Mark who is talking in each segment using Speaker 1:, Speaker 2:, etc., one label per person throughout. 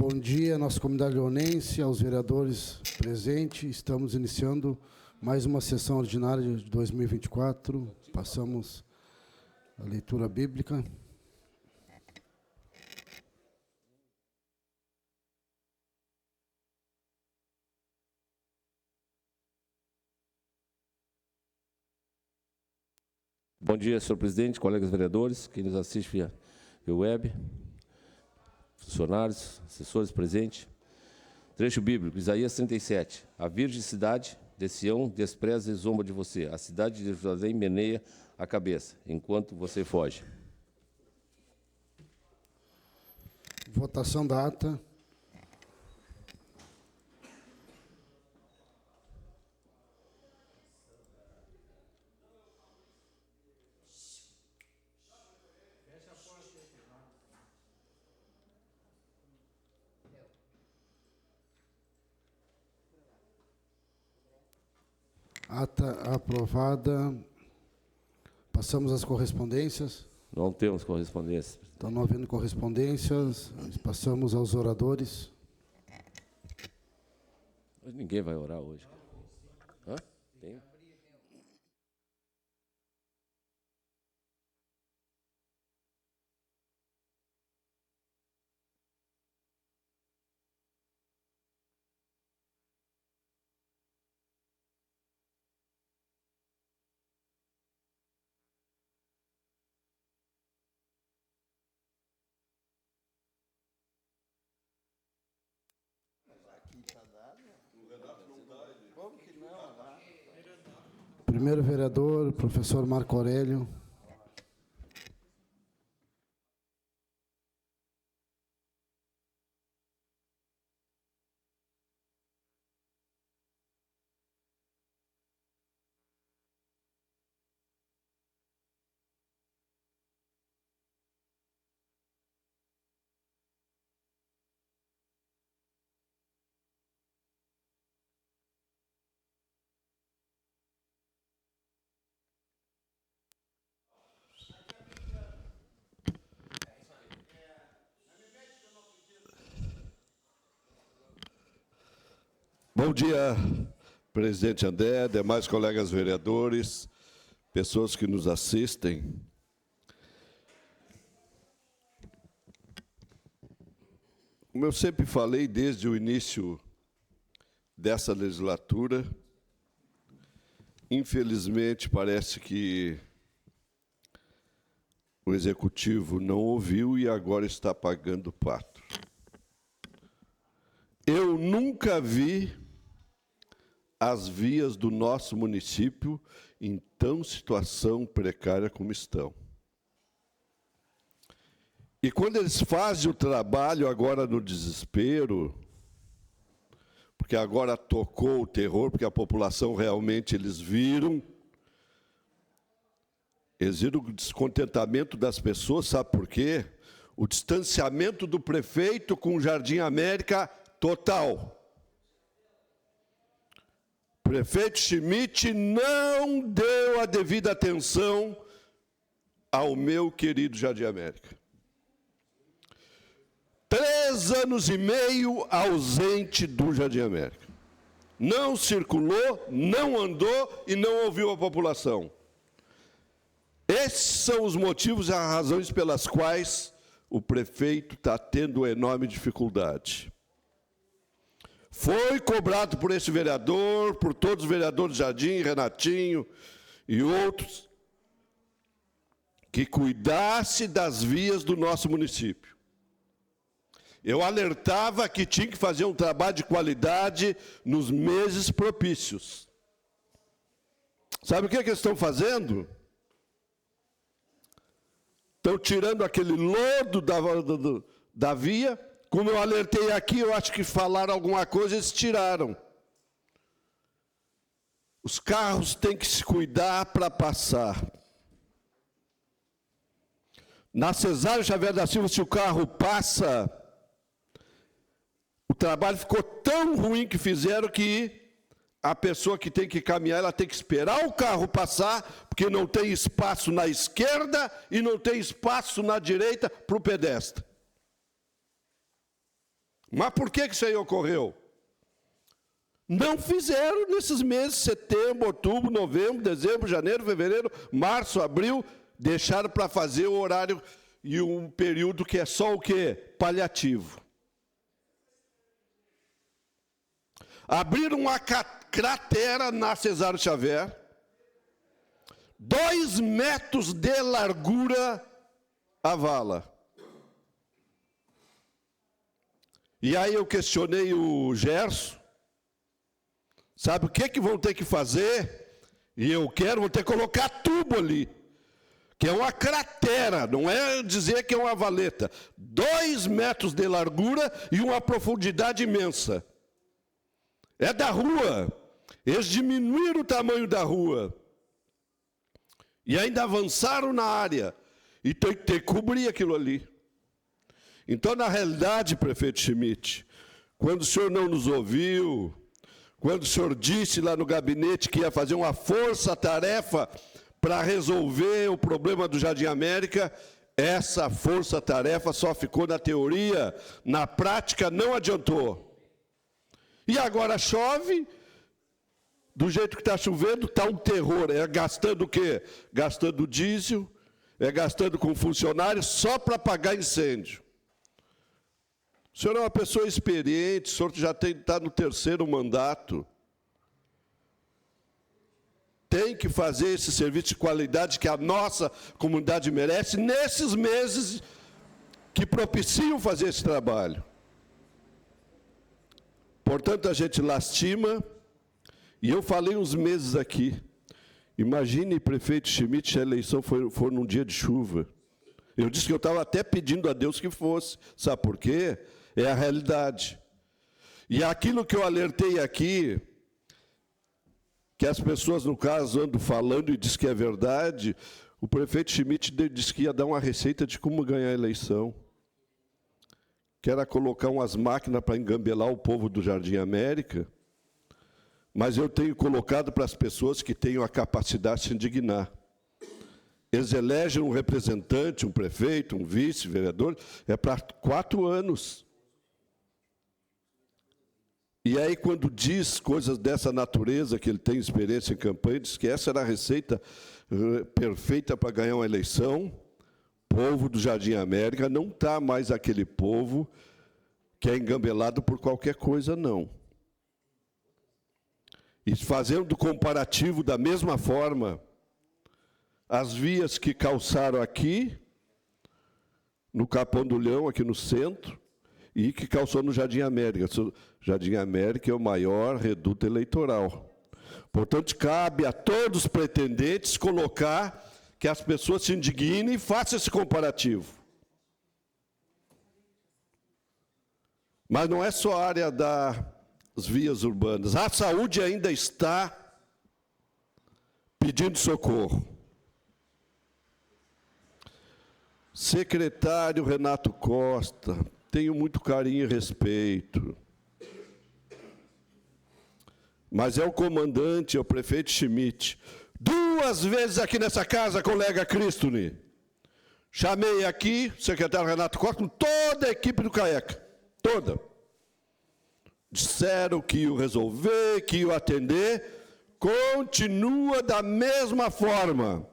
Speaker 1: Bom dia, nossa comunidade leonense, aos vereadores presentes. Estamos iniciando mais uma sessão ordinária de 2024. Passamos a leitura bíblica.
Speaker 2: Bom dia, senhor presidente, colegas vereadores, quem nos assiste via web, funcionários, assessores presentes. Trecho bíblico, Isaías 37. A virgem cidade de Sião despreza e zomba de você. A cidade de Jerusalém meneia a cabeça, enquanto você foge.
Speaker 1: Votação da ata. Ata aprovada. Passamos às correspondências.
Speaker 2: Não temos correspondência.
Speaker 1: Então, não havendo correspondências, passamos aos oradores.
Speaker 2: Ninguém vai orar hoje. Hã? Tem?
Speaker 1: Primeiro vereador, professor Marco Aurélio.
Speaker 3: Bom dia, presidente André, demais colegas vereadores, pessoas que nos assistem. Como eu sempre falei desde o início dessa legislatura, infelizmente parece que o Executivo não ouviu e agora está pagando o pato. Eu nunca vi as vias do nosso município em tão situação precária como estão. E quando eles fazem o trabalho agora no desespero, porque agora tocou o terror, porque a população realmente eles viram o descontentamento das pessoas, sabe por quê? O distanciamento do prefeito com o Jardim América total. O prefeito Schmidt não deu a devida atenção ao meu querido Jardim América. 3 anos e meio ausente do Jardim América. Não circulou, não andou e não ouviu a população. Esses são os motivos e as razões pelas quais o prefeito está tendo enorme dificuldade. Foi cobrado por esse vereador, por todos os vereadores de Jardim, Renatinho e outros, que cuidasse das vias do nosso município. Eu alertava que tinha que fazer um trabalho de qualidade nos meses propícios. Sabe o que eles estão fazendo? Estão tirando aquele lodo da via. Como eu alertei aqui, eu acho que falaram alguma coisa, eles tiraram. Os carros têm que se cuidar para passar. Na Cesário Xavier da Silva, se o carro passa, o trabalho ficou tão ruim que fizeram que a pessoa que tem que caminhar, ela tem que esperar o carro passar, porque não tem espaço na esquerda e não tem espaço na direita para o pedestre. Mas por que isso aí ocorreu? Não fizeram nesses meses, setembro, outubro, novembro, dezembro, janeiro, fevereiro, março, abril, deixaram para fazer o horário e um período que é só o quê? Paliativo. Abriram uma cratera na Cesáreo Xavier, 2 metros de largura a vala. E aí eu questionei o Gerson, sabe o que vão ter que fazer? E eu vou ter que colocar tubo ali, que é uma cratera, não é dizer que é uma valeta. 2 metros de largura e uma profundidade imensa. É da rua. Eles diminuíram o tamanho da rua. E ainda avançaram na área. E tem que ter que cobrir aquilo ali. Então, na realidade, prefeito Schmidt, quando o senhor não nos ouviu, quando o senhor disse lá no gabinete que ia fazer uma força-tarefa para resolver o problema do Jardim América, essa força-tarefa só ficou na teoria, na prática não adiantou. E agora chove, do jeito que está chovendo, está um terror. É gastando o quê? Gastando diesel, é gastando com funcionários só para apagar incêndio. O senhor é uma pessoa experiente, o senhor já está no 3º mandato. Tem que fazer esse serviço de qualidade que a nossa comunidade merece nesses meses que propiciam fazer esse trabalho. Portanto, a gente lastima, e eu falei uns meses aqui, imagine, prefeito Schmidt, se a eleição for num dia de chuva. Eu disse que eu estava até pedindo a Deus que fosse. Sabe por quê? É a realidade. E aquilo que eu alertei aqui, que as pessoas, no caso, andam falando e diz que é verdade, o prefeito Schmidt disse que ia dar uma receita de como ganhar a eleição. Que era colocar umas máquinas para engambelar o povo do Jardim América, mas eu tenho colocado para as pessoas que tenham a capacidade de se indignar. Eles elegem um representante, um prefeito, um vice-vereador, é para 4 anos. E aí, quando diz coisas dessa natureza, que ele tem experiência em campanha, diz que essa era a receita perfeita para ganhar uma eleição. O povo do Jardim América não está mais aquele povo que é engambelado por qualquer coisa, não. E fazendo comparativo da mesma forma, as vias que calçaram aqui, no Capão do Leão, aqui no centro, e que calçou no Jardim América. O Jardim América é o maior reduto eleitoral. Portanto, cabe a todos os pretendentes colocar que as pessoas se indignem e façam esse comparativo. Mas não é só a área das vias urbanas. A saúde ainda está pedindo socorro. Secretário Renato Costa, tenho muito carinho e respeito. Mas é o comandante, é o prefeito Schmidt. 2 vezes aqui nessa casa, colega Cristone. Chamei aqui o secretário Renato Costa com toda a equipe do CAECA. Toda. Disseram que iam resolver, que iam atender. Continua da mesma forma.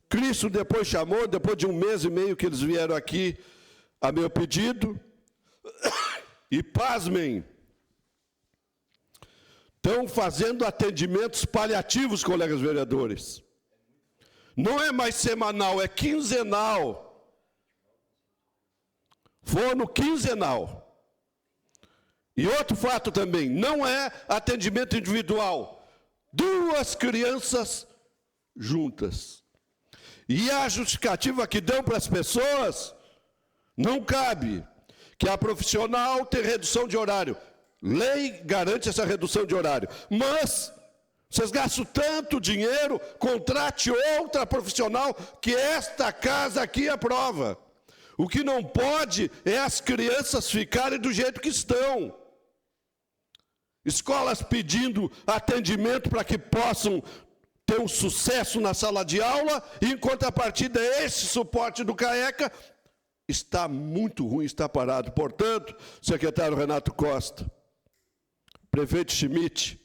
Speaker 3: Cristo depois chamou, depois de 1 mês e meio que eles vieram aqui a meu pedido. E pasmem, estão fazendo atendimentos paliativos, colegas vereadores. Não é mais semanal, é quinzenal. Fono quinzenal. E outro fato também, não é atendimento individual. 2 crianças juntas. E a justificativa que dão para as pessoas não cabe. Que a profissional tem redução de horário. Lei garante essa redução de horário. Mas vocês gastam tanto dinheiro, contrate outra profissional que esta casa aqui aprova. O que não pode é as crianças ficarem do jeito que estão. Escolas pedindo atendimento para que possam ter um sucesso na sala de aula, e em contrapartida esse suporte do CAECA, está muito ruim, está parado. Portanto, secretário Renato Costa, prefeito Schmidt,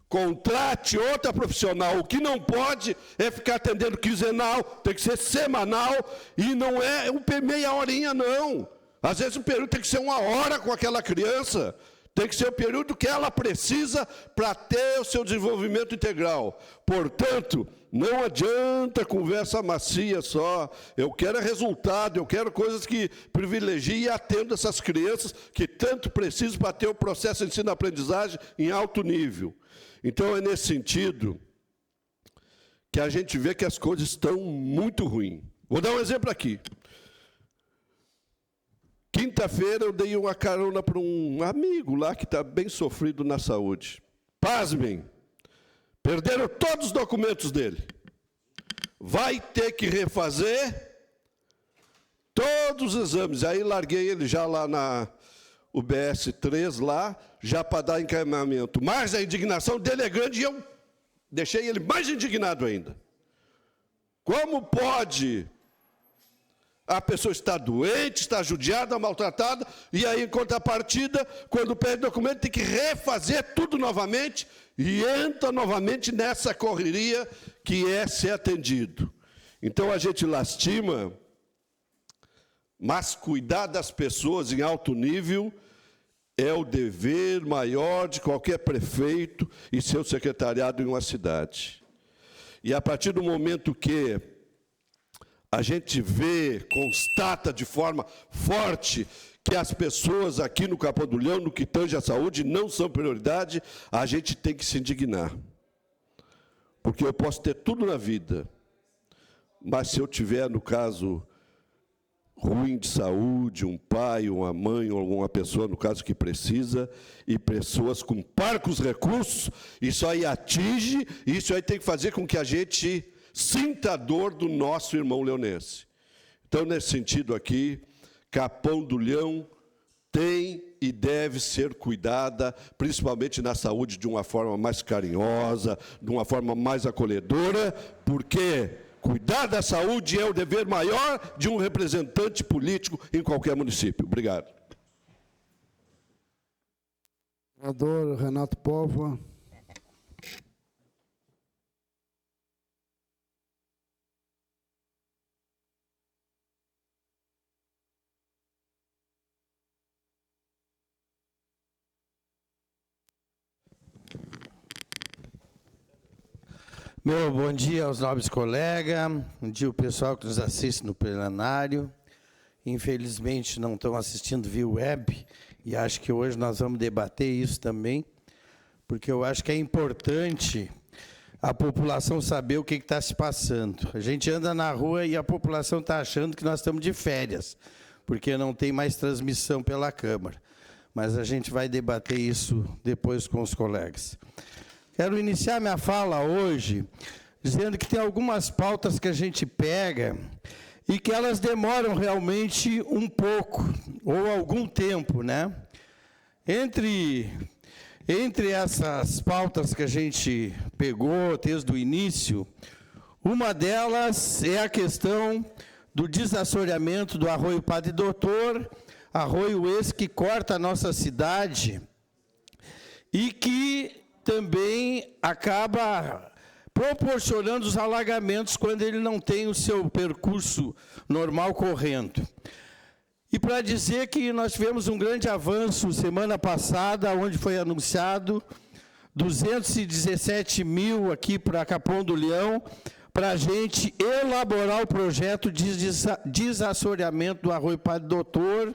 Speaker 3: contrate outra profissional. O que não pode é ficar atendendo quinzenal, tem que ser semanal, e não é meia horinha, não. Às vezes o período tem que ser 1 hora com aquela criança, tem que ser o período que ela precisa para ter o seu desenvolvimento integral. Portanto, não adianta conversa macia só. Eu quero resultado, eu quero coisas que privilegiem e atendam essas crianças que tanto precisam para ter o processo de ensino-aprendizagem em alto nível. Então, é nesse sentido que a gente vê que as coisas estão muito ruins. Vou dar um exemplo aqui. Quinta-feira eu dei uma carona para um amigo lá que está bem sofrido na saúde. Pasmem, perderam todos os documentos dele. Vai ter que refazer todos os exames. Aí larguei ele já lá na UBS 3, lá, já para dar encaminhamento. Mas a indignação dele é grande e eu deixei ele mais indignado ainda. Como pode a pessoa estar doente, está judiada, maltratada, e aí, em contrapartida, quando perde documento, tem que refazer tudo novamente, e entra novamente nessa correria que é ser atendido. Então, a gente lastima, mas cuidar das pessoas em alto nível é o dever maior de qualquer prefeito e seu secretariado em uma cidade. E a partir do momento que a gente vê, constata de forma forte que as pessoas aqui no Capão do Leão, no que tange à saúde, não são prioridade, a gente tem que se indignar. Porque eu posso ter tudo na vida, mas se eu tiver, no caso, ruim de saúde, um pai, uma mãe, ou alguma pessoa, no caso, que precisa, e pessoas com parcos recursos, isso aí atinge, isso aí tem que fazer com que a gente sinta a dor do nosso irmão leonense. Então, nesse sentido aqui, Capão do Leão tem e deve ser cuidada, principalmente na saúde, de uma forma mais carinhosa, de uma forma mais acolhedora, porque cuidar da saúde é o dever maior de um representante político em qualquer município. Obrigado.
Speaker 1: Vereador Renato Póvoa.
Speaker 4: Meu bom dia aos nobres colegas, bom dia ao pessoal que nos assiste no plenário. Infelizmente não estão assistindo via web, e acho que hoje nós vamos debater isso também, porque eu acho que é importante a população saber o que está se passando. A gente anda na rua e a população está achando que nós estamos de férias, porque não tem mais transmissão pela Câmara. Mas a gente vai debater isso depois com os colegas. Quero iniciar minha fala hoje dizendo que tem algumas pautas que a gente pega e que elas demoram realmente um pouco, ou algum tempo, né? Entre essas pautas que a gente pegou desde o início, uma delas é a questão do desassoreamento do Arroio Padre Doutor, arroio esse que corta a nossa cidade e que também acaba proporcionando os alagamentos quando ele não tem o seu percurso normal correndo. E para dizer que nós tivemos um grande avanço semana passada, onde foi anunciado 217 mil aqui para Capão do Leão, para a gente elaborar o projeto de desassoreamento do Arroio Padre Doutor,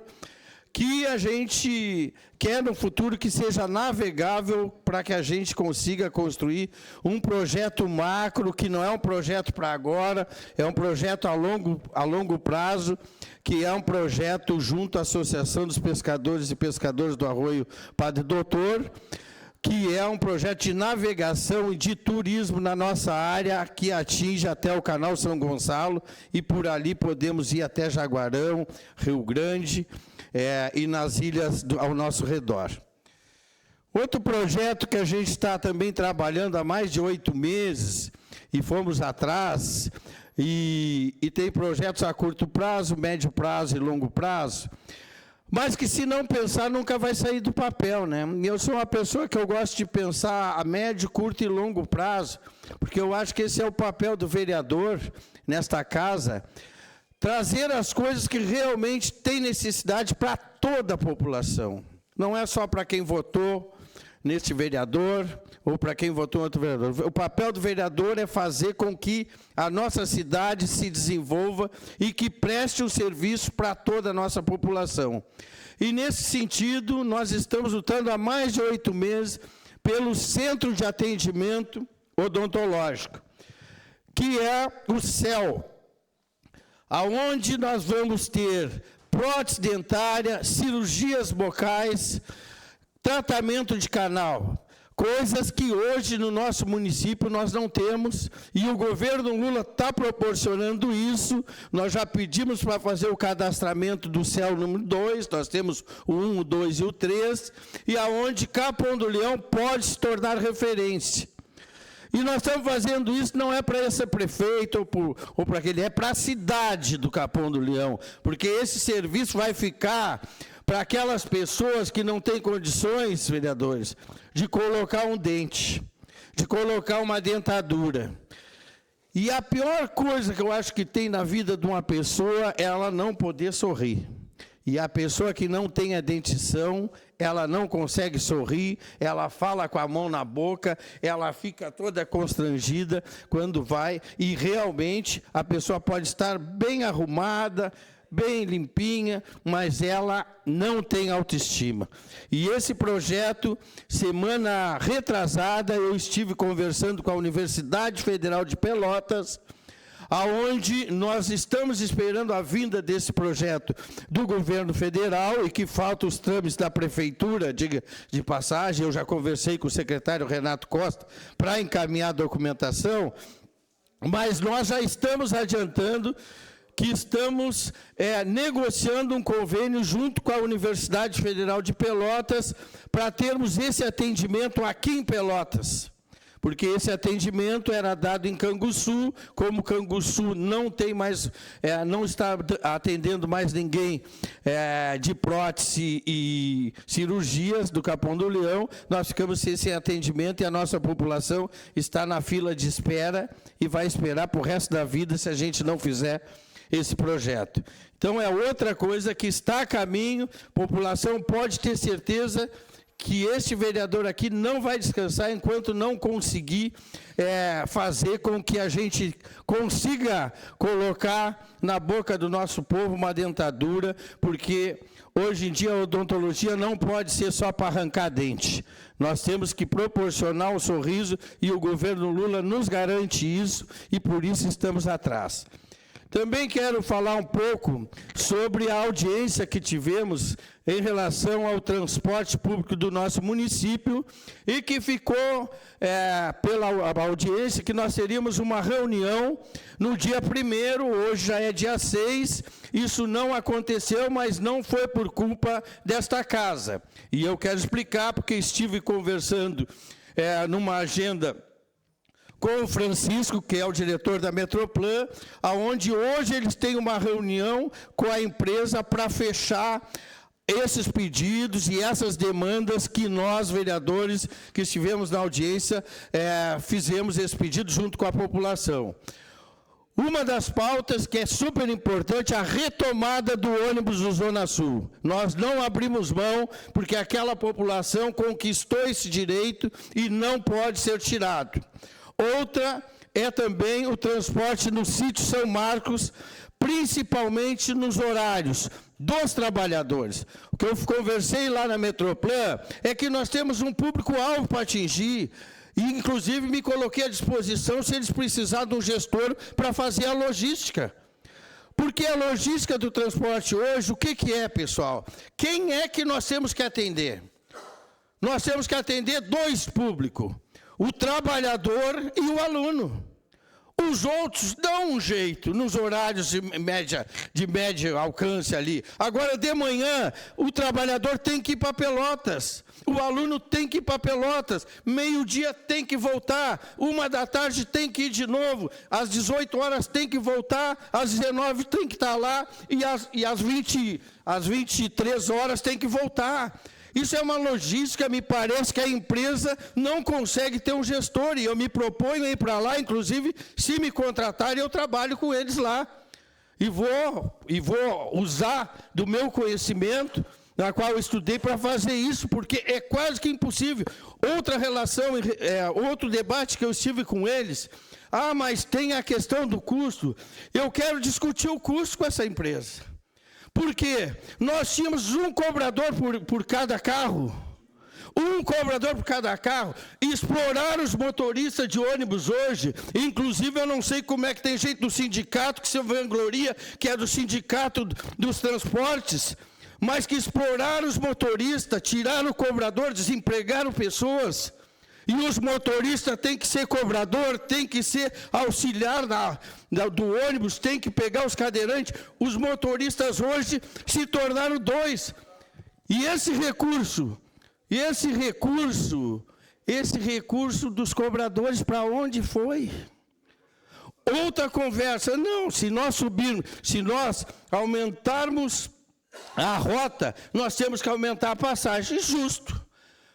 Speaker 4: que a gente quer no futuro que seja navegável para que a gente consiga construir um projeto macro, que não é um projeto para agora, é um projeto a longo prazo, que é um projeto junto à Associação dos Pescadores e Pescadores do Arroio Padre Doutor, que é um projeto de navegação e de turismo na nossa área, que atinge até o Canal São Gonçalo, e por ali podemos ir até Jaguarão, Rio Grande, e nas ilhas ao nosso redor. Outro projeto que a gente está também trabalhando há mais de 8 meses, e fomos atrás, e tem projetos a curto prazo, médio prazo e longo prazo, mas que, se não pensar, nunca vai sair do papel, né? Eu sou uma pessoa que eu gosto de pensar a médio, curto e longo prazo, porque eu acho que esse é o papel do vereador nesta casa, trazer as coisas que realmente têm necessidade para toda a população. Não é só para quem votou neste vereador ou para quem votou em outro vereador. O papel do vereador é fazer com que a nossa cidade se desenvolva e que preste um serviço para toda a nossa população. E, nesse sentido, nós estamos lutando há mais de 8 meses pelo Centro de Atendimento Odontológico, que é o CEL, aonde nós vamos ter prótese dentária, cirurgias bocais, tratamento de canal, coisas que hoje no nosso município nós não temos, e o governo Lula está proporcionando isso. Nós já pedimos para fazer o cadastramento do CEL número 2, nós temos o 1, o 2 e o 3, e aonde Capão do Leão pode se tornar referência. E nós estamos fazendo isso, não é para esse prefeito ou para aquele, é para a cidade do Capão do Leão, porque esse serviço vai ficar para aquelas pessoas que não têm condições, vereadores, de colocar um dente, de colocar uma dentadura. E a pior coisa que eu acho que tem na vida de uma pessoa é ela não poder sorrir. E a pessoa que não tem a dentição, ela não consegue sorrir, ela fala com a mão na boca, ela fica toda constrangida quando vai, e realmente a pessoa pode estar bem arrumada, bem limpinha, mas ela não tem autoestima. E esse projeto, semana retrasada, eu estive conversando com a Universidade Federal de Pelotas, aonde nós estamos esperando a vinda desse projeto do governo federal, e que faltam os trâmites da prefeitura, diga de passagem. Eu já conversei com o secretário Renato Costa para encaminhar a documentação, mas nós já estamos adiantando que estamos negociando um convênio junto com a Universidade Federal de Pelotas para termos esse atendimento aqui em Pelotas. Porque esse atendimento era dado em Canguçu, como Canguçu não tem mais, não está atendendo mais ninguém de prótese e cirurgias do Capão do Leão, nós ficamos sem esse atendimento, e a nossa população está na fila de espera e vai esperar para o resto da vida se a gente não fizer esse projeto. Então, é outra coisa que está a caminho. A população pode ter certeza que este vereador aqui não vai descansar enquanto não conseguir fazer com que a gente consiga colocar na boca do nosso povo uma dentadura, porque hoje em dia a odontologia não pode ser só para arrancar dente. Nós temos que proporcionar um sorriso, e o governo Lula nos garante isso, e por isso estamos atrás. Também quero falar um pouco sobre a audiência que tivemos em relação ao transporte público do nosso município, e que ficou, pela audiência, que nós teríamos uma reunião no dia 1º, hoje já é dia 6, isso não aconteceu, mas não foi por culpa desta casa. E eu quero explicar, porque estive conversando numa agenda com o Francisco, que é o diretor da Metroplan, aonde hoje eles têm uma reunião com a empresa para fechar esses pedidos e essas demandas que nós, vereadores, que estivemos na audiência, fizemos esse pedido junto com a população. Uma das pautas que é super importante é a retomada do ônibus do Zona Sul. Nós não abrimos mão, porque aquela população conquistou esse direito e não pode ser tirado. Outra é também o transporte no sítio São Marcos, principalmente nos horários dos trabalhadores. O que eu conversei lá na Metroplan é que nós temos um público-alvo para atingir, e inclusive me coloquei à disposição se eles precisarem de um gestor para fazer a logística. Porque a logística do transporte hoje, o que é, pessoal? Quem é que nós temos que atender? Nós temos que atender dois públicos: o trabalhador e o aluno. Os outros dão um jeito nos horários de médio alcance ali. Agora, de manhã, o trabalhador tem que ir para Pelotas. O aluno tem que ir para Pelotas. Meio-dia tem que voltar. 1h tem que ir de novo. Às 18 horas tem que voltar. Às 19 tem que estar lá. E às 23 horas tem que voltar. Isso é uma logística, me parece que a empresa não consegue ter um gestor, e eu me proponho ir para lá, inclusive, se me contratarem, eu trabalho com eles lá. E vou usar do meu conhecimento, na qual eu estudei, para fazer isso, porque é quase que impossível. Outra relação, outro debate que eu estive com eles, mas tem a questão do custo. Eu quero discutir o custo com essa empresa. Porque nós tínhamos um cobrador por cada carro. Um cobrador por cada carro. Explorar os motoristas de ônibus hoje. Inclusive, eu não sei como é que tem gente do sindicato que se vangloria, que é do sindicato dos transportes, mas que exploraram os motoristas, tiraram o cobrador, desempregaram pessoas. E os motoristas têm que ser cobrador, têm que ser auxiliar do ônibus, têm que pegar os cadeirantes. Os motoristas hoje se tornaram 2. E esse recurso dos cobradores, para onde foi? Outra conversa, não, se nós aumentarmos a rota, nós temos que aumentar a passagem, justo.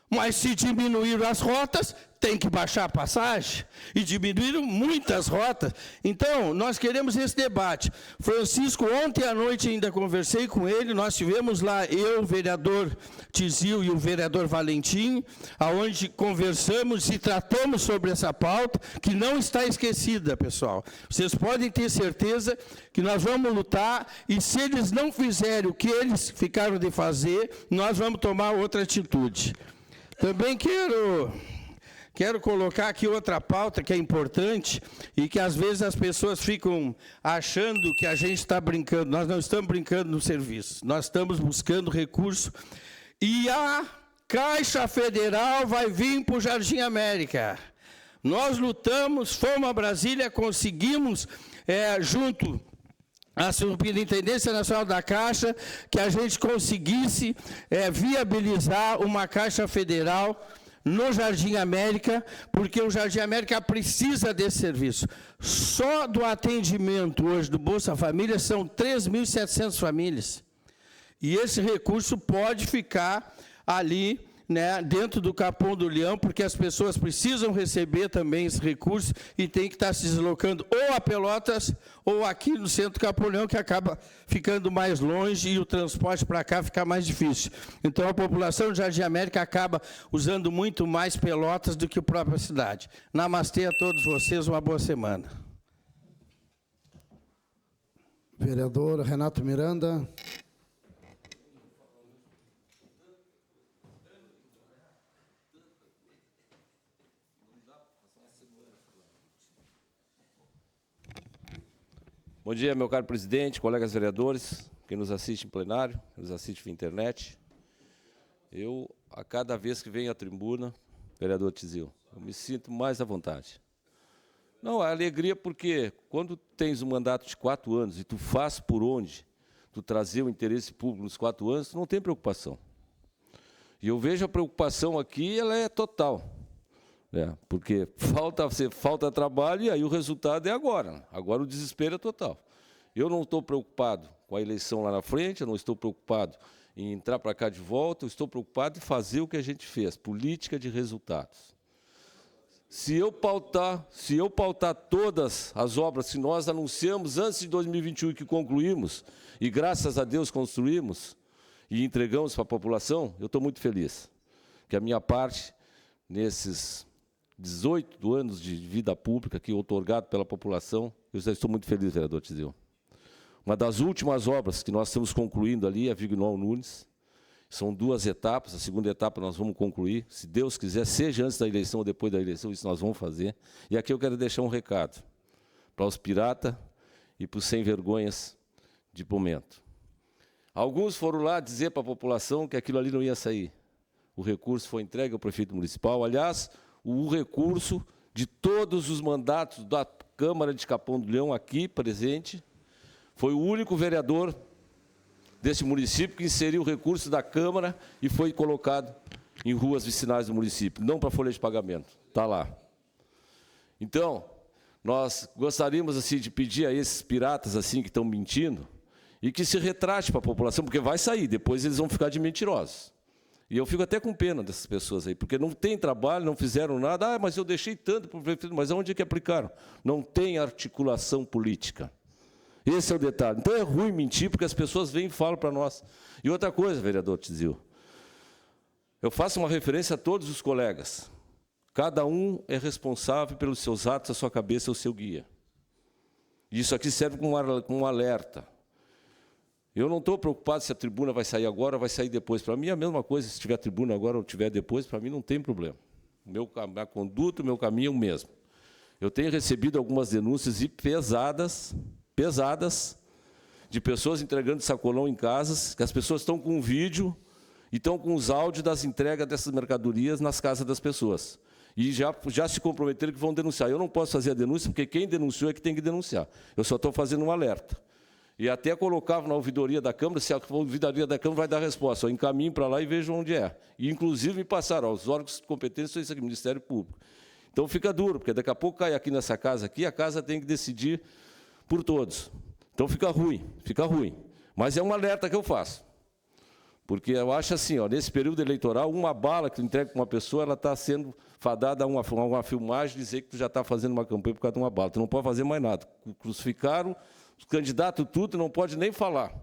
Speaker 4: Mas se diminuíram as rotas, tem que baixar a passagem. E diminuíram muitas rotas. Então, nós queremos esse debate. Francisco, ontem à noite ainda conversei com ele, nós tivemos lá, eu, o vereador Tizil e o vereador Valentim, aonde conversamos e tratamos sobre essa pauta, que não está esquecida, pessoal. Vocês podem ter certeza que nós vamos lutar, e se eles não fizerem o que eles ficaram de fazer, nós vamos tomar outra atitude. Também quero colocar aqui outra pauta que é importante e que às vezes as pessoas ficam achando que a gente está brincando. Nós não estamos brincando no serviço, nós estamos buscando recurso. E a Caixa Federal vai vir para o Jardim América. Nós lutamos, fomos a Brasília, conseguimos, junto à Superintendência Nacional da Caixa, que a gente conseguisse viabilizar uma Caixa Federal no Jardim América, porque o Jardim América precisa desse serviço. Só do atendimento hoje do Bolsa Família são 3.700 famílias. E esse recurso pode ficar ali, né, dentro do Capão do Leão, porque as pessoas precisam receber também esse recurso e tem que estar se deslocando ou a Pelotas ou aqui no centro do Capão do Leão, que acaba ficando mais longe e o transporte para cá fica mais difícil. Então, a população do Jardim América acaba usando muito mais Pelotas do que a própria cidade. Namastê a todos vocês, uma boa semana.
Speaker 1: Vereador Renato Miranda.
Speaker 2: Bom dia, meu caro presidente, colegas vereadores, quem nos assiste em plenário, quem nos assiste via internet. Eu, a cada vez que venho à tribuna, vereador Tizil, eu me sinto mais à vontade. Não, a alegria porque quando tens um mandato de 4 anos e tu faz por onde tu trazer o interesse público nos 4 anos, tu não tem preocupação. E eu vejo a preocupação aqui, ela é total. Porque falta trabalho e aí o resultado é agora. Agora o desespero é total. Eu não estou preocupado com a eleição lá na frente, eu não estou preocupado em entrar para cá de volta, eu estou preocupado em fazer o que a gente fez, política de resultados. Se eu pautar todas as obras que nós anunciamos antes de 2021 e que concluímos, e graças a Deus construímos e entregamos para a população, eu estou muito feliz. Que a minha parte, nesses 18 anos de vida pública que outorgado pela população, eu já estou muito feliz, vereador Tizil. Uma das últimas obras que nós estamos concluindo ali é a Vignol Nunes. São 2 etapas, a segunda etapa nós vamos concluir, se Deus quiser, seja antes da eleição ou depois da eleição, isso nós vamos fazer. E aqui eu quero deixar um recado para os piratas e para os sem-vergonhas de momento. Alguns foram lá dizer para a população que aquilo ali não ia sair. O recurso foi entregue ao prefeito municipal, aliás, o recurso de todos os mandatos da Câmara de Capão do Leão, aqui presente, foi o único vereador desse município que inseriu o recurso da Câmara e foi colocado em ruas vicinais do município, não para folha de pagamento, está lá. Então, nós gostaríamos assim, de pedir a esses piratas assim, que estão mentindo, e que se retrate para a população, porque vai sair, depois eles vão ficar de mentirosos. E eu fico até com pena dessas pessoas aí, porque não tem trabalho, não fizeram nada. Ah, mas eu deixei tanto para o prefeito, mas aonde é que aplicaram? Não tem articulação política. Esse é o detalhe. Então é ruim mentir, porque as pessoas vêm e falam para nós. E outra coisa, vereador Tizil, eu faço uma referência a todos os colegas. Cada um é responsável pelos seus atos, a sua cabeça, o seu guia. Isso aqui serve como um alerta. Eu não estou preocupado se a tribuna vai sair agora ou vai sair depois. Para mim é a mesma coisa, se tiver tribuna agora ou tiver depois, para mim não tem problema. A conduta, o meu caminho é o mesmo. Eu tenho recebido algumas denúncias pesadas, de pessoas entregando sacolão em casas, que as pessoas estão com um vídeo e estão com os áudios das entregas dessas mercadorias nas casas das pessoas. E já se comprometeram que vão denunciar. Eu não posso fazer a denúncia, porque quem denunciou é que tem que denunciar. Eu só estou fazendo um alerta. E até colocava na ouvidoria da Câmara, se a ouvidoria da Câmara vai dar resposta. Eu encaminho para lá e vejo onde é. E, inclusive, me passaram, os órgãos competentes são isso aqui, Ministério Público. Então, fica duro, porque daqui a pouco cai aqui nessa casa aqui, a casa tem que decidir por todos. Então, fica ruim. Mas é um alerta que eu faço. Porque eu acho assim, ó, nesse período eleitoral, uma bala que tu entrega para uma pessoa, ela está sendo fadada a uma filmagem, dizer que tu já está fazendo uma campanha por causa de uma bala. Tu não pode fazer mais nada. Crucificaram os candidatos, tu não pode nem falar.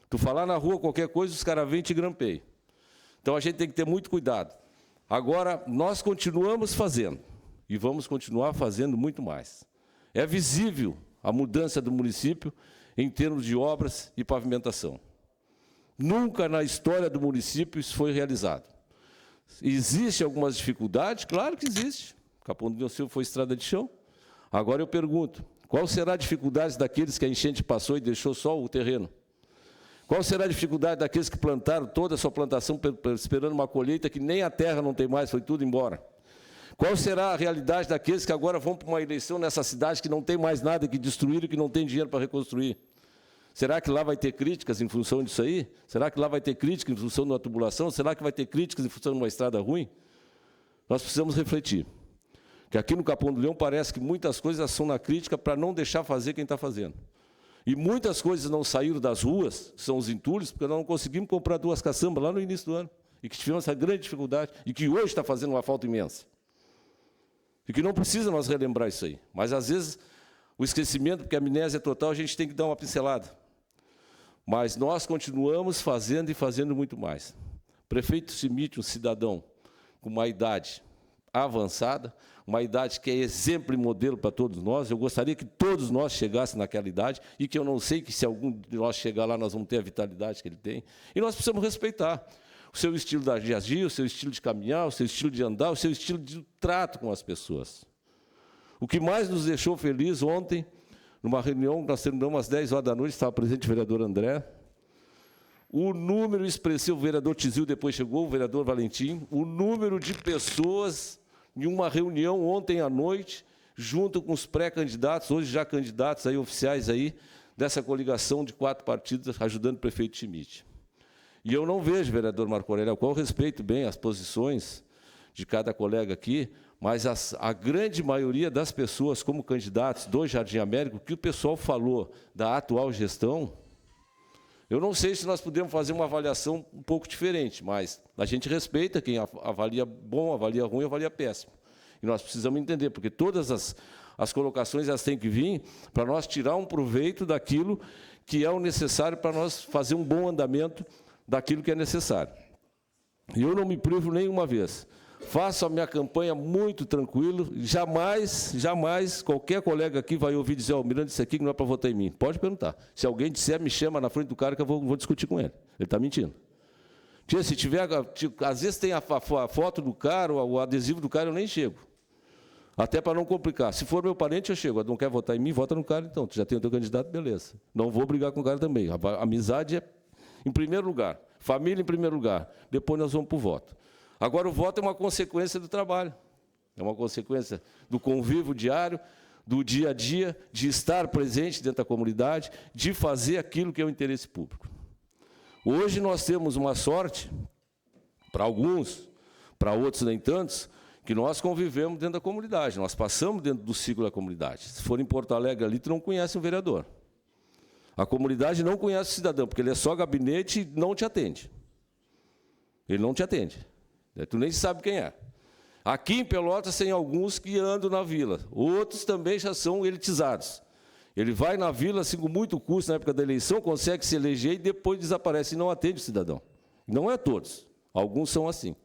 Speaker 2: Tu falar na rua qualquer coisa, os caras vêm e te grampeiam. Então, a gente tem que ter muito cuidado. Agora, nós continuamos fazendo, e vamos continuar fazendo muito mais. É visível a mudança do município em termos de obras e pavimentação. Nunca na história do município isso foi realizado. Existem algumas dificuldades? Claro que existe. Capão do Leão foi estrada de chão. Agora eu pergunto, qual será a dificuldade daqueles que a enchente passou e deixou só o terreno? Qual será a dificuldade daqueles que plantaram toda a sua plantação esperando uma colheita que nem a terra não tem mais, foi tudo embora? Qual será a realidade daqueles que agora vão para uma eleição nessa cidade que não tem mais nada, que destruíram e que não tem dinheiro para reconstruir? Será que lá vai ter críticas em função disso aí? Será que lá vai ter crítica em função de uma tubulação? Será que vai ter críticas em função de uma estrada ruim? Nós precisamos refletir. Que aqui no Capão do Leão parece que muitas coisas são na crítica para não deixar fazer quem está fazendo. E muitas coisas não saíram das ruas, que são os entulhos, porque nós não conseguimos comprar 2 caçambas lá no início do ano. E que tivemos essa grande dificuldade, e que hoje está fazendo uma falta imensa. E que não precisa nós relembrar isso aí. Mas, às vezes, o esquecimento, porque a amnésia é total, a gente tem que dar uma pincelada. Mas nós continuamos fazendo e fazendo muito mais. Prefeito Simite, um cidadão com uma idade avançada, uma idade que é exemplo e modelo para todos nós. Eu gostaria que todos nós chegássemos naquela idade, e que eu não sei que se algum de nós chegar lá, nós vamos ter a vitalidade que ele tem. E nós precisamos respeitar o seu estilo de agir, o seu estilo de caminhar, o seu estilo de andar, o seu estilo de trato com as pessoas. O que mais nos deixou feliz ontem, numa reunião, nós terminamos às 10 horas da noite, estava presente o vereador André, o número expressivo, o vereador Tizil depois chegou, o vereador Valentim, o número de pessoas em uma reunião ontem à noite, junto com os pré-candidatos, hoje já candidatos aí, oficiais aí, dessa coligação de 4 partidos, ajudando o prefeito Schmidt. E eu não vejo, vereador Marco Aurélio, ao qual eu respeito bem as posições de cada colega aqui, mas a grande maioria das pessoas, como candidatos do Jardim Américo, que o pessoal falou da atual gestão, eu não sei se nós podemos fazer uma avaliação um pouco diferente, mas a gente respeita quem avalia bom, avalia ruim, avalia péssimo. E nós precisamos entender, porque todas as colocações elas têm que vir para nós tirar um proveito daquilo que é o necessário para nós fazer um bom andamento daquilo que é necessário. E eu não me privo nenhuma vez. Faço a minha campanha muito tranquilo, jamais qualquer colega aqui vai ouvir dizer, Miranda, isso aqui não é para votar em mim. Pode perguntar. Se alguém disser, me chama na frente do cara que eu vou discutir com ele. Ele está mentindo. Se tiver, às vezes tem a foto do cara, o adesivo do cara, eu nem chego. Até para não complicar. Se for meu parente, eu chego. Não quer votar em mim, vota no cara então. Tu já tem o teu candidato, beleza. Não vou brigar com o cara também. A amizade é em primeiro lugar. Família em primeiro lugar. Depois nós vamos para o voto. Agora, o voto é uma consequência do trabalho, é uma consequência do convívio diário, do dia a dia, de estar presente dentro da comunidade, de fazer aquilo que é o interesse público. Hoje nós temos uma sorte, para alguns, para outros nem tantos, que nós convivemos dentro da comunidade, nós passamos dentro do ciclo da comunidade. Se for em Porto Alegre ali, tu não conhece um vereador. A comunidade não conhece o cidadão, porque ele é só gabinete e não te atende. Ele não te atende. Tu nem sabe quem é. Aqui em Pelotas tem alguns que andam na vila, outros também já são elitizados. Ele vai na vila, assim, com muito custo na época da eleição, consegue se eleger e depois desaparece e não atende o cidadão. Não é todos, alguns são assim.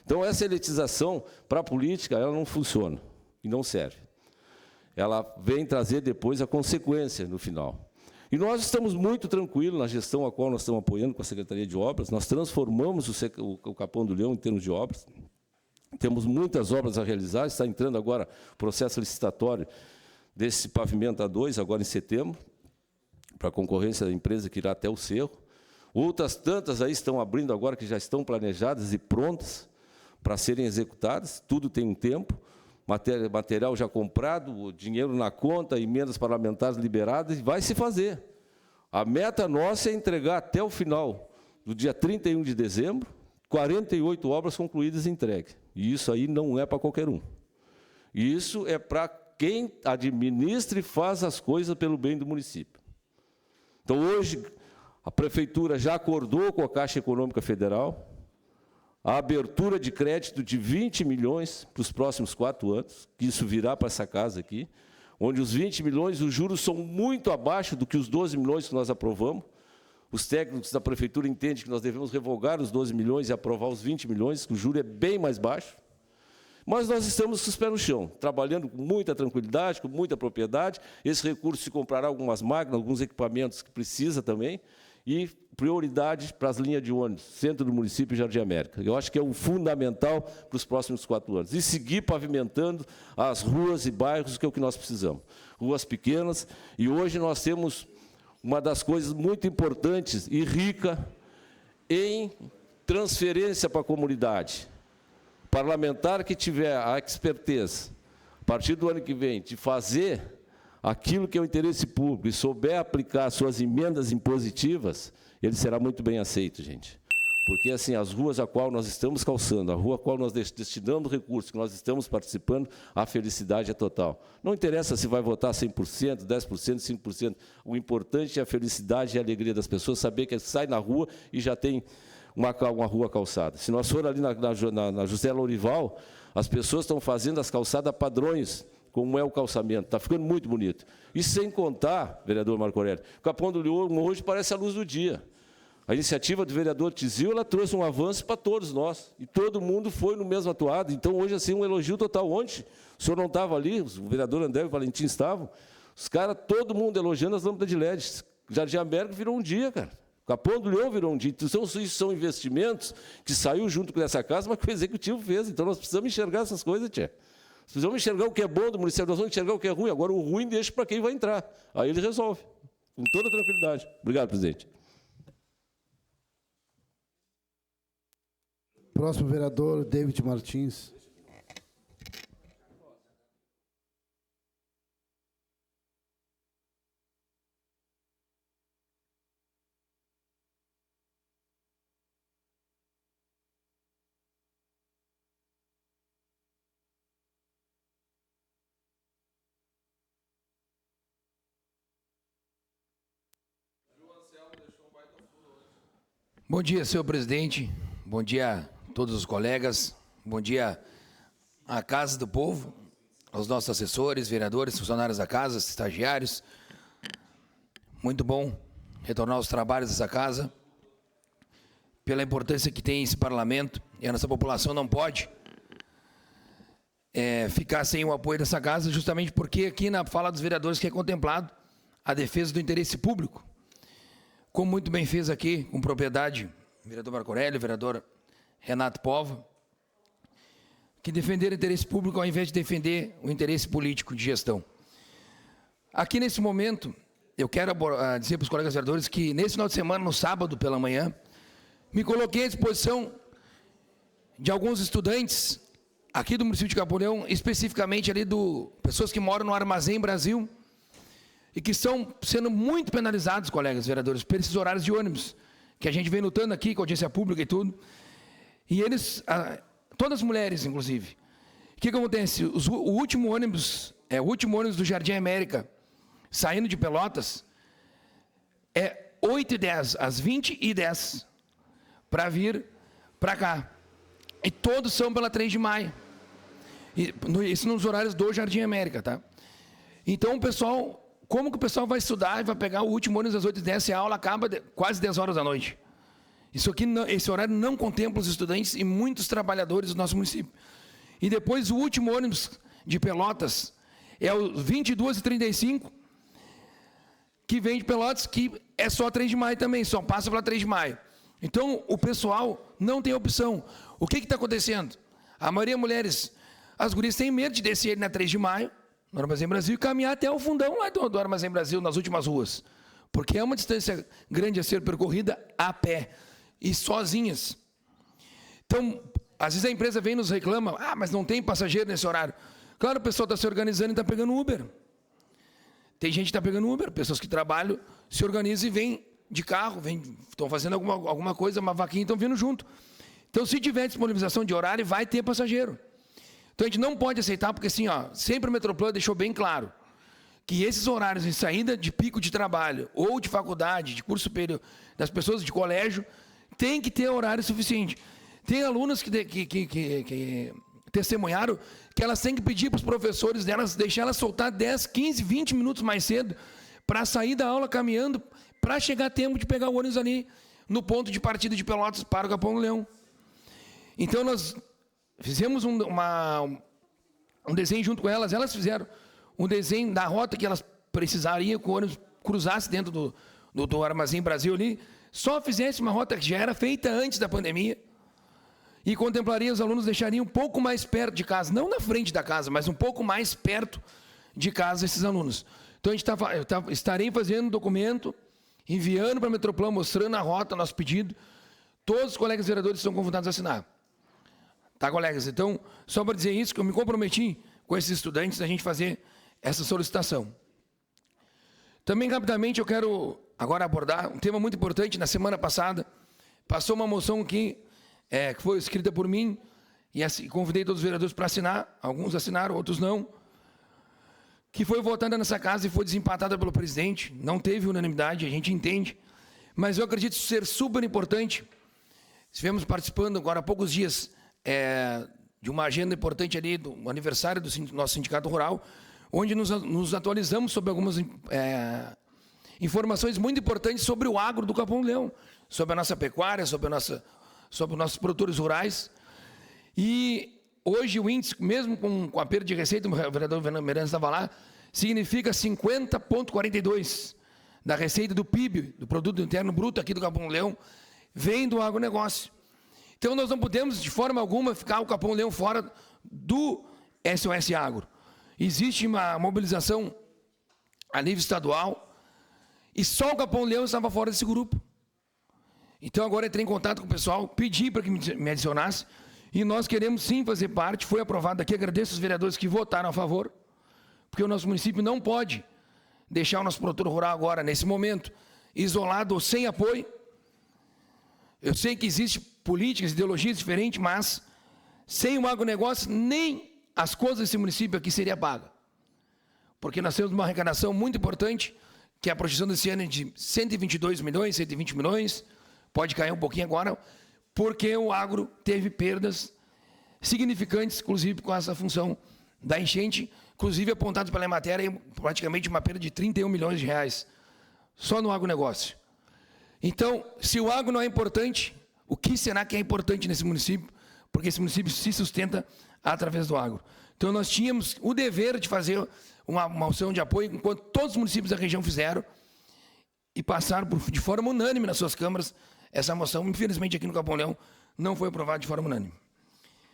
Speaker 2: Então, essa elitização, para a política, ela não funciona e não serve. Ela vem trazer depois a consequência no final. E nós estamos muito tranquilos na gestão a qual nós estamos apoiando com a Secretaria de Obras, nós transformamos o Capão do Leão em termos de obras, temos muitas obras a realizar, está entrando agora o processo licitatório desse pavimento A2, agora em setembro, para a concorrência da empresa que irá até o Cerro. Outras tantas aí estão abrindo agora, que já estão planejadas e prontas para serem executadas, tudo tem um tempo, material já comprado, dinheiro na conta, emendas parlamentares liberadas, e vai se fazer. A meta nossa é entregar até o final do dia 31 de dezembro, 48 obras concluídas e entregues. E isso aí não é para qualquer um. Isso é para quem administra e faz as coisas pelo bem do município. Então, hoje, a Prefeitura já acordou com a Caixa Econômica Federal a abertura de crédito de 20 milhões para os próximos 4 anos, que isso virá para essa casa aqui, onde os 20 milhões, os juros são muito abaixo do que os 12 milhões que nós aprovamos. Os técnicos da Prefeitura entendem que nós devemos revogar os 12 milhões e aprovar os 20 milhões, que o juro é bem mais baixo. Mas nós estamos com os pés no chão, trabalhando com muita tranquilidade, com muita propriedade. Esse recurso se comprará algumas máquinas, alguns equipamentos que precisa também, e prioridade para as linhas de ônibus, centro do município e Jardim América. Eu acho que é o fundamental para os próximos 4 anos. E seguir pavimentando as ruas e bairros, que é o que nós precisamos. Ruas pequenas, e hoje nós temos uma das coisas muito importantes e rica em transferência para a comunidade. Parlamentar que tiver a expertise, a partir do ano que vem, de fazer aquilo que é o interesse público e souber aplicar suas emendas impositivas, ele será muito bem aceito, gente. Porque, assim, as ruas a qual nós estamos calçando, a rua a qual nós destinamos recursos, que nós estamos participando, a felicidade é total. Não interessa se vai votar 100%, 10%, 5%. O importante é a felicidade e a alegria das pessoas, saber que sai na rua e já tem uma rua calçada. Se nós formos ali na José Lourival, as pessoas estão fazendo as calçadas padrões, como é o calçamento. Está ficando muito bonito. E sem contar, vereador Marco Aurélio, o Capão do Leão hoje parece a luz do dia. A iniciativa do vereador Tizil, ela trouxe um avanço para todos nós. E todo mundo foi no mesmo atuado. Então, hoje, assim, um elogio total. Ontem, o senhor não estava ali, o vereador André e o Valentim estavam. Os caras, todo mundo elogiando as lâmpadas de LED. Jardim América virou um dia, cara. O Capão do Leão virou um dia. Então, isso são investimentos que saiu junto com essa casa, mas que o Executivo fez. Então, nós precisamos enxergar essas coisas, tia. Nós precisamos enxergar o que é bom do município, nós vamos enxergar o que é ruim. Agora, o ruim deixa para quem vai entrar. Aí ele resolve, com toda tranquilidade. Obrigado, presidente.
Speaker 1: Próximo vereador, David Martins.
Speaker 5: Bom dia, senhor presidente. Bom dia a todos os colegas. Bom dia à Casa do Povo, aos nossos assessores, vereadores, funcionários da casa, estagiários. Muito bom retornar aos trabalhos dessa casa, pela importância que tem esse parlamento, e a nossa população não pode ficar sem o apoio dessa casa, justamente porque aqui na fala dos vereadores que é contemplado a defesa do interesse público. Como muito bem fez aqui, com propriedade, o vereador Marco Aurélio, o vereador Renato Pova, que defenderam o interesse público ao invés de defender o interesse político de gestão. Aqui, nesse momento, eu quero dizer para os colegas vereadores que, nesse final de semana, no sábado pela manhã, me coloquei à disposição de alguns estudantes aqui do município de Capão Leão, especificamente ali pessoas que moram no Armazém Brasil e que estão sendo muito penalizados, colegas vereadores, por esses horários de ônibus, que a gente vem lutando aqui com a audiência pública e tudo. E eles, todas as mulheres, inclusive. O que acontece? O último ônibus do Jardim América, saindo de Pelotas, é 8h10, às 20h10, para vir para cá. E todos são pela 3 de maio. Isso nos horários do Jardim América, tá? Então, o pessoal, como que o pessoal vai estudar e vai pegar o último ônibus às 8h10 se a aula acaba quase 10 horas da noite? Esse horário não contempla os estudantes e muitos trabalhadores do nosso município. E depois o último ônibus de Pelotas é o 22h35, que vem de Pelotas, que é só 3 de maio também, só passa pela 3 de maio. Então, o pessoal não tem opção. O que está acontecendo? A maioria mulheres, as gurias têm medo de descer na 3 de maio, no Armazém Brasil, e caminhar até o fundão lá do Armazém Brasil, nas últimas ruas. Porque é uma distância grande a ser percorrida a pé e sozinhas. Então, às vezes a empresa vem e nos reclama, mas não tem passageiro nesse horário. Claro, o pessoal está se organizando e está pegando Uber. Tem gente que está pegando Uber, pessoas que trabalham, se organizam e vêm de carro, estão fazendo alguma coisa, uma vaquinha, estão vindo junto. Então, se tiver disponibilização de horário, vai ter passageiro. Então, a gente não pode aceitar, porque assim, sempre o Metroplan deixou bem claro que esses horários de saída de pico de trabalho, ou de faculdade, de curso superior, das pessoas de colégio, tem que ter horário suficiente. Tem alunas que testemunharam que elas têm que pedir para os professores delas, deixar elas soltar 10, 15, 20 minutos mais cedo para sair da aula caminhando, para chegar a tempo de pegar o ônibus ali no ponto de partida de Pelotas para o Capão Leão. Então, nós fizemos um desenho junto com elas, elas fizeram um desenho da rota que elas precisariam que o ônibus cruzasse dentro do Armazém Brasil ali, só fizesse uma rota que já era feita antes da pandemia, e contemplaria os alunos, deixariam um pouco mais perto de casa, não na frente da casa, mas um pouco mais perto de casa esses alunos. Então, estarei fazendo um documento, enviando para a Metroplan, mostrando a rota, nosso pedido. Todos os colegas vereadores estão convidados a assinar. Tá, colegas? Então, só para dizer isso, que eu me comprometi com esses estudantes a gente fazer essa solicitação. Também, rapidamente, eu quero agora abordar um tema muito importante. Na semana passada, passou uma moção aqui, que foi escrita por mim, e convidei todos os vereadores para assinar, alguns assinaram, outros não, que foi votada nessa casa e foi desempatada pelo presidente, não teve unanimidade, a gente entende, mas eu acredito ser super importante. Estivemos participando agora há poucos dias de uma agenda importante ali, do aniversário do nosso sindicato rural, onde nos atualizamos sobre algumas informações muito importantes sobre o agro do Capão Leão, sobre a nossa pecuária, sobre os nossos produtores rurais. E hoje o índice, mesmo com a perda de receita, o vereador Miranda estava lá, significa 50,42% da receita do PIB, do Produto Interno Bruto aqui do Capão Leão, vem do agronegócio. Então, nós não podemos, de forma alguma, ficar o Capão Leão fora do SOS Agro. Existe uma mobilização a nível estadual e só o Capão Leão estava fora desse grupo. Então, agora entrei em contato com o pessoal, pedi para que me adicionasse, e nós queremos sim fazer parte, foi aprovado aqui, agradeço os vereadores que votaram a favor, porque o nosso município não pode deixar o nosso produtor rural agora, nesse momento, isolado ou sem apoio. Eu sei que existem políticas, ideologias diferentes, mas sem o agronegócio, nem as coisas desse município aqui seria paga. Porque nós temos uma arrecadação muito importante, que é a projeção desse ano é de 122 milhões, 120 milhões, pode cair um pouquinho agora, porque o agro teve perdas significantes, inclusive com essa função da enchente, inclusive apontado pela matéria, praticamente uma perda de 31 milhões de reais, só no agronegócio. Então, se o agro não é importante, o que será que é importante nesse município? Porque esse município se sustenta através do agro. Então, nós tínhamos o dever de fazer uma moção de apoio, enquanto todos os municípios da região fizeram, e passaram de forma unânime nas suas câmaras essa moção. Infelizmente, aqui no Capão Leão, não foi aprovada de forma unânime.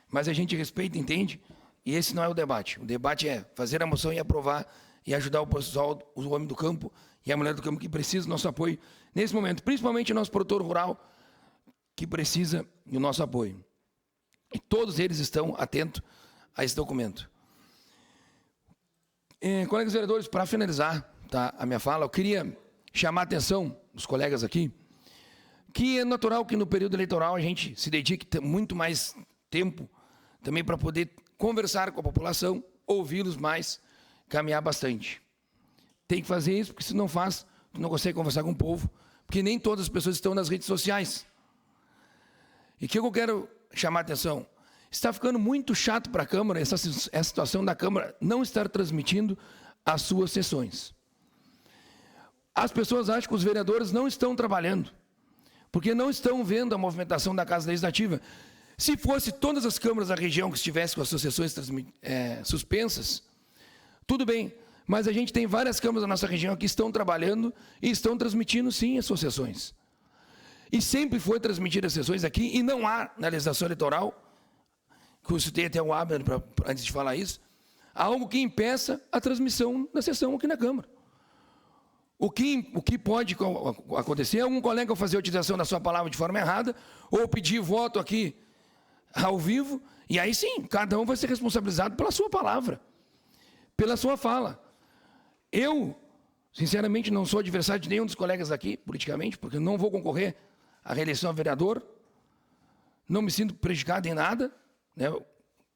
Speaker 5: Mas a gente respeita, entende, e esse não é o debate. O debate é fazer a moção e aprovar, e ajudar o pessoal, o homem do campo e a mulher do campo que precisa do nosso apoio nesse momento, principalmente o nosso produtor rural, que precisa do nosso apoio. E todos eles estão atentos a esse documento. Colegas vereadores, para finalizar, tá, a minha fala, eu queria chamar a atenção dos colegas aqui, que é natural que no período eleitoral a gente se dedique muito mais tempo também para poder conversar com a população, ouvi-los mais, caminhar bastante. Tem que fazer isso, porque se não faz, tu não consegue conversar com o povo, porque nem todas as pessoas estão nas redes sociais. E o que eu quero chamar a atenção? Está ficando muito chato para a Câmara essa situação da Câmara não estar transmitindo as suas sessões. As pessoas acham que os vereadores não estão trabalhando, porque não estão vendo a movimentação da Casa Legislativa. Se fosse todas as câmaras da região que estivessem com as suas sessões suspensas, tudo bem, mas a gente tem várias câmaras da nossa região que estão trabalhando e estão transmitindo, sim, as suas sessões. E sempre foi transmitida as sessões aqui, e não há, na legislação eleitoral, que eu citei até o Abner antes de falar isso, há algo que impeça a transmissão da sessão aqui na Câmara. O que pode acontecer é algum colega fazer a utilização da sua palavra de forma errada, ou pedir voto aqui ao vivo, e aí sim, cada um vai ser responsabilizado pela sua palavra, pela sua fala. Eu, sinceramente, não sou adversário de nenhum dos colegas aqui, politicamente, porque não vou concorrer à reeleição a vereador, não me sinto prejudicado em nada, né?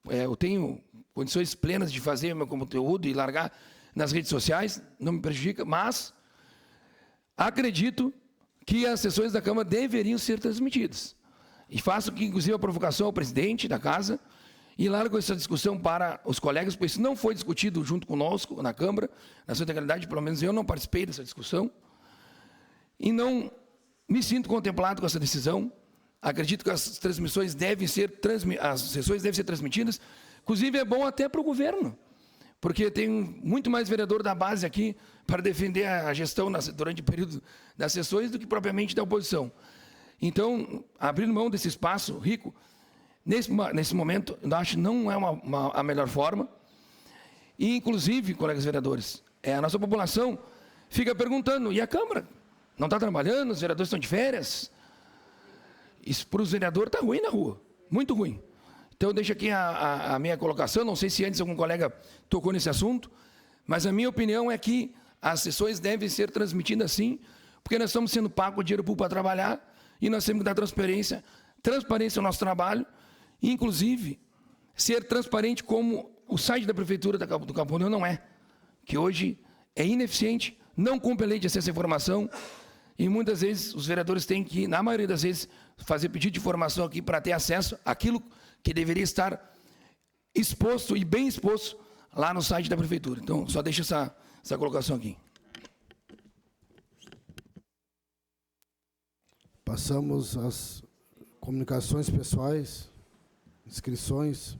Speaker 5: Eu tenho condições plenas de fazer meu conteúdo e largar nas redes sociais, não me prejudica, mas acredito que as sessões da Câmara deveriam ser transmitidas. E faço, inclusive, a provocação ao presidente da Casa e largo essa discussão para os colegas, porque isso não foi discutido junto conosco na Câmara, na sua integralidade, pelo menos eu não participei dessa discussão, e não me sinto contemplado com essa decisão. Acredito que as transmissões as sessões devem ser transmitidas, inclusive é bom até para o governo, porque tem muito mais vereador da base aqui para defender a gestão durante o período das sessões do que propriamente da oposição. Então, abrindo mão desse espaço rico, nesse momento, eu acho que não é a melhor forma. E, inclusive, colegas vereadores, a nossa população fica perguntando, e a Câmara? Não está trabalhando? Os vereadores estão de férias? Isso para os vereadores está ruim na rua, muito ruim. Então, eu deixo aqui a minha colocação, não sei se antes algum colega tocou nesse assunto, mas a minha opinião é que as sessões devem ser transmitidas sim, porque nós estamos sendo pagos dinheiro público para trabalhar, e nós temos que dar transparência ao nosso trabalho, e, inclusive, ser transparente como o site da Prefeitura do Campo União não é, que hoje é ineficiente, não cumpre a lei de acesso à informação, e muitas vezes os vereadores têm que, na maioria das vezes, fazer pedido de informação aqui para ter acesso àquilo que deveria estar exposto e bem exposto lá no site da Prefeitura. Então, só deixo essa colocação aqui.
Speaker 1: Passamos às comunicações pessoais, inscrições.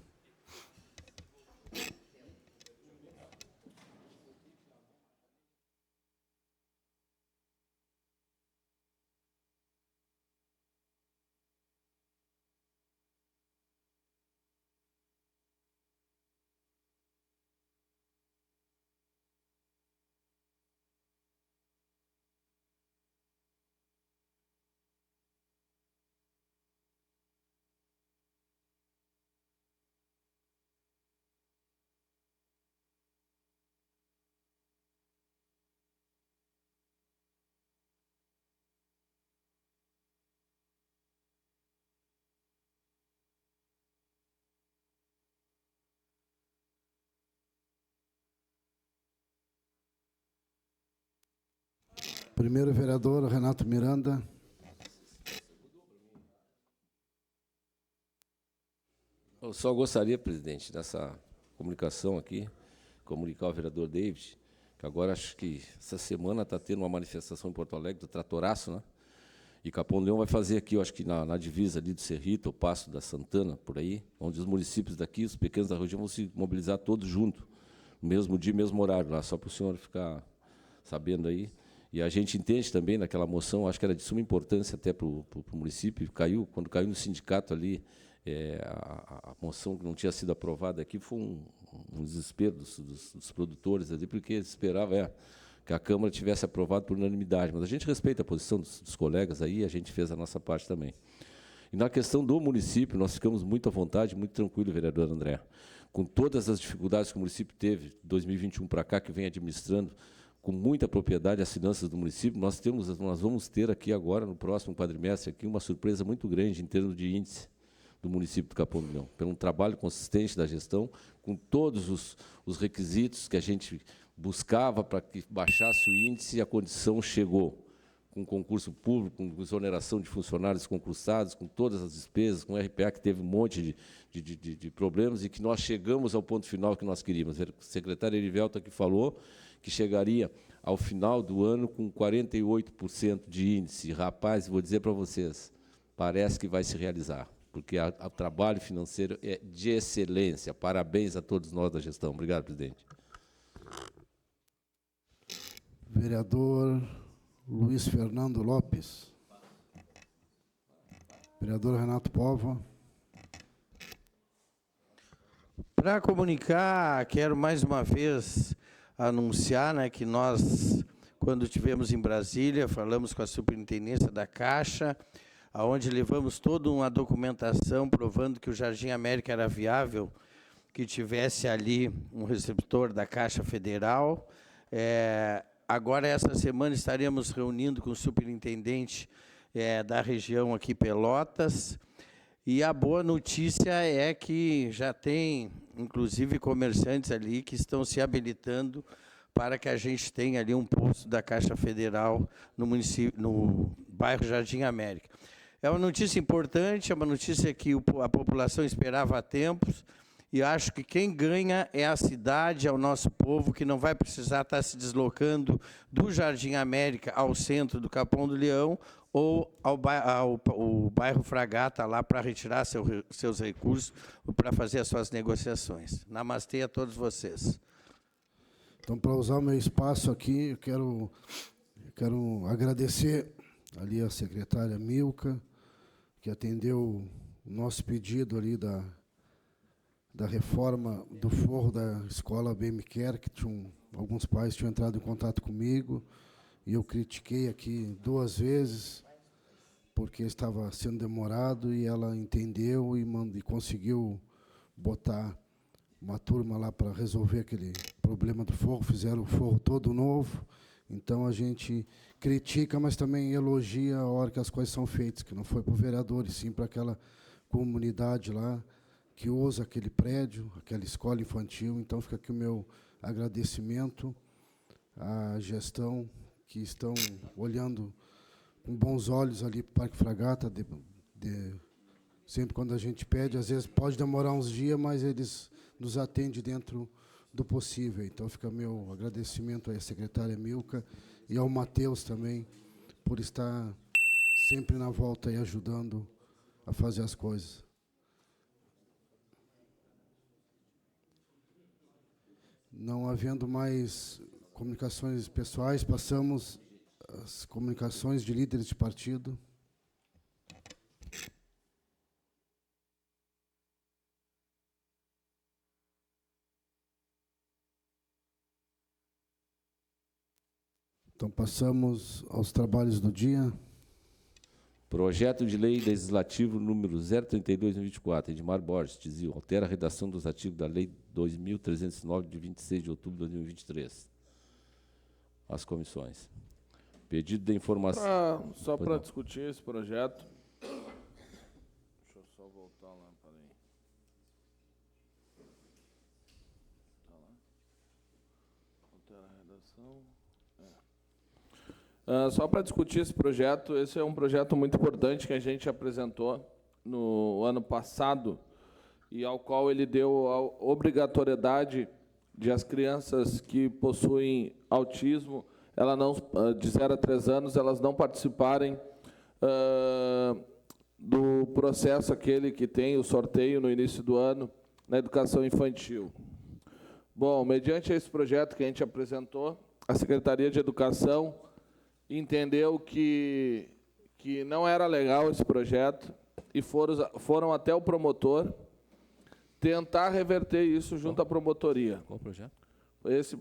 Speaker 1: Primeiro vereador, Renato Miranda.
Speaker 2: Eu só gostaria, presidente, dessa comunicação aqui, comunicar ao vereador David, que agora acho que essa semana está tendo uma manifestação em Porto Alegre do Tratoraço, né? E Capão Leão vai fazer aqui, eu acho que na divisa ali do Cerrito, o Passo da Santana, por aí, onde os municípios daqui, os pequenos da região, vão se mobilizar todos juntos, no mesmo dia, mesmo horário, lá, só para o senhor ficar sabendo aí. E a gente entende também naquela moção, acho que era de suma importância até para o município, quando caiu no sindicato ali, a moção que não tinha sido aprovada aqui, foi um desespero dos produtores ali, porque eles esperavam que a Câmara tivesse aprovado por unanimidade. Mas a gente respeita a posição dos colegas aí, a gente fez a nossa parte também. E na questão do município, nós ficamos muito à vontade, muito tranquilo, vereador André. com todas as dificuldades que o município teve, de 2021 para cá, que vem administrando com muita propriedade as finanças do município, nós vamos ter aqui agora, no próximo quadrimestre, aqui, uma surpresa muito grande em termos de índice do município do Capão do Leão, pelo um trabalho consistente da gestão, com todos os requisitos que a gente buscava para que baixasse o índice, e a condição chegou, com concurso público, com exoneração de funcionários concursados, com todas as despesas, com o RPA, que teve um monte de problemas, e que nós chegamos ao ponto final que nós queríamos. O secretário Erivelto aqui falou que chegaria ao final do ano com 48% de índice. Rapaz, vou dizer para vocês, parece que vai se realizar, porque o trabalho financeiro é de excelência. Parabéns a todos nós da gestão. Obrigado, presidente.
Speaker 1: Vereador Luiz Fernando Lopes. Vereador Renato Pova.
Speaker 4: Para comunicar, quero mais uma vez anunciar, né, que nós, quando estivemos em Brasília, falamos com a superintendência da Caixa, onde levamos toda uma documentação provando que o Jardim América era viável, que tivesse ali um receptor da Caixa Federal. Agora, essa semana, estaremos reunindo com o superintendente da região aqui, Pelotas, e a boa notícia é que já tem, inclusive, comerciantes ali que estão se habilitando para que a gente tenha ali um posto da Caixa Federal no município, no bairro Jardim América. É uma notícia importante, é uma notícia que a população esperava há tempos, e acho que quem ganha é a cidade, é o nosso povo, que não vai precisar estar se deslocando do Jardim América ao centro do Capão do Leão, ou ao bairro Fragata, lá para retirar seus recursos, para fazer as suas negociações. Namastê a todos vocês.
Speaker 1: Então, para usar o meu espaço aqui, eu quero agradecer ali a secretária Milka, que atendeu o nosso pedido ali da reforma do forro da escola BMQR, que alguns pais tinham entrado em contato comigo, e eu critiquei aqui 2 vezes, porque estava sendo demorado, e ela entendeu e conseguiu botar uma turma lá para resolver aquele problema do forro, fizeram o forro todo novo. Então, a gente critica, mas também elogia a hora que as coisas são feitas, que não foi para o vereador, e sim para aquela comunidade lá, que usa aquele prédio, aquela escola infantil. Então, fica aqui o meu agradecimento à gestão, que estão olhando com bons olhos ali para o Parque Fragata. Sempre quando a gente pede, às vezes pode demorar uns dias, mas eles nos atendem dentro do possível. Então, fica meu agradecimento à secretária Milka e ao Matheus também, por estar sempre na volta e ajudando a fazer as coisas. Não havendo mais comunicações pessoais, passamos às comunicações de líderes de partido. Então, passamos aos trabalhos do dia.
Speaker 2: Projeto de Lei Legislativo número 032/2024, Edmar Borges, Tizil, altera a redação dos artigos da Lei 2.309, de 26 de outubro de 2023. As comissões. Pedido de informação...
Speaker 6: Só para discutir esse projeto. Deixa eu só voltar lá para aí. Tá lá. Altera a redação... Só para discutir esse projeto, esse é um projeto muito importante que a gente apresentou no ano passado e ao qual ele deu a obrigatoriedade de as crianças que possuem autismo, de 0 a 3 anos, elas não participarem do processo aquele que tem o sorteio no início do ano na educação infantil. Bom, mediante esse projeto que a gente apresentou, a Secretaria de Educação entendeu que não era legal esse projeto e foram até o promotor tentar reverter isso junto à promotoria.
Speaker 2: Qual projeto?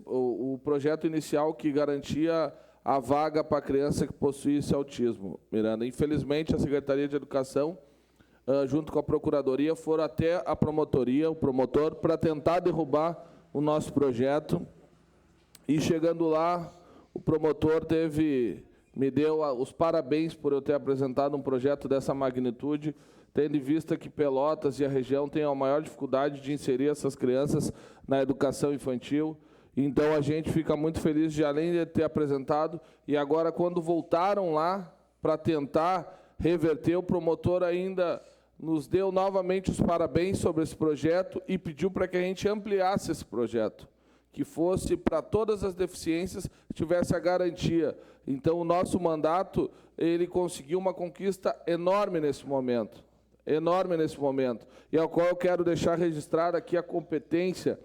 Speaker 6: O projeto inicial que garantia a vaga para a criança que possuísse autismo, Miranda. Infelizmente, a Secretaria de Educação junto com a Procuradoria, foram até a promotoria, o promotor, para tentar derrubar o nosso projeto. E, chegando lá, o promotor me deu os parabéns por eu ter apresentado um projeto dessa magnitude, tendo em vista que Pelotas e a região têm a maior dificuldade de inserir essas crianças na educação infantil. Então, a gente fica muito feliz de, além de ter apresentado, e agora, quando voltaram lá para tentar reverter, o promotor ainda nos deu novamente os parabéns sobre esse projeto e pediu para que a gente ampliasse esse projeto, que fosse para todas as deficiências, tivesse a garantia. Então, o nosso mandato, ele conseguiu uma conquista enorme nesse momento, e ao qual eu quero deixar registrada aqui a competência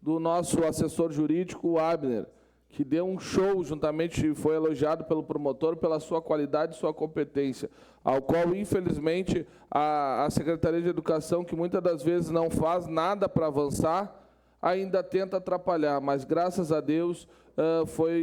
Speaker 6: do nosso assessor jurídico, o Abner, que deu um show, juntamente foi elogiado pelo promotor pela sua qualidade e sua competência, ao qual, infelizmente, a Secretaria de Educação, que muitas das vezes não faz nada para avançar, ainda tenta atrapalhar, mas, graças a Deus,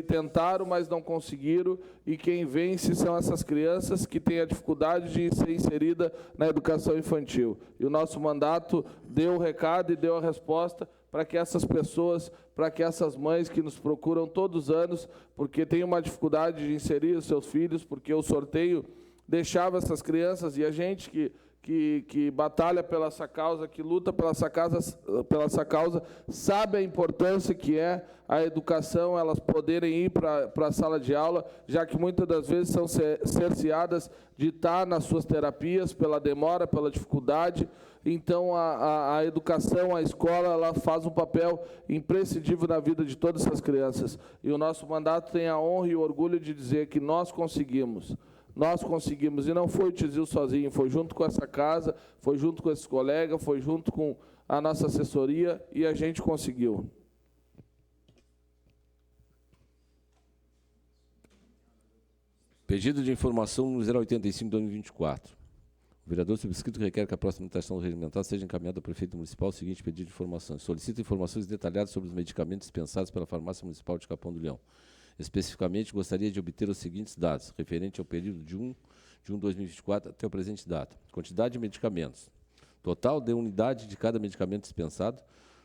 Speaker 6: tentaram, mas não conseguiram, e quem vence são essas crianças que têm a dificuldade de ser inserida na educação infantil. E o nosso mandato deu o recado e deu a resposta para que essas pessoas, para que essas mães que nos procuram todos os anos, porque têm uma dificuldade de inserir os seus filhos, porque o sorteio deixava essas crianças, e a gente que batalha pela essa causa, que luta pela essa causa, sabe a importância que é a educação, elas poderem ir para a sala de aula, já que muitas das vezes são cerceadas de estar nas suas terapias, pela demora, pela dificuldade. Então, a educação, a escola, ela faz um papel imprescindível na vida de todas essas crianças. E o nosso mandato tem a honra e o orgulho de dizer que nós conseguimos. Nós conseguimos, e não foi o Tizil sozinho, foi junto com essa casa, foi junto com esses colegas, foi junto com a nossa assessoria, e a gente conseguiu.
Speaker 2: Pedido de informação no 085/2024. O vereador subscrito requer que a próxima votação regimental seja encaminhada ao prefeito municipal o seguinte pedido de informação. Solicita informações detalhadas sobre os medicamentos dispensados pela farmácia municipal de Capão do Leão. Especificamente, gostaria de obter os seguintes dados, referente ao período de 1 de 2024 até a presente data. Quantidade de medicamentos. Total de unidade de cada medicamento dispensado.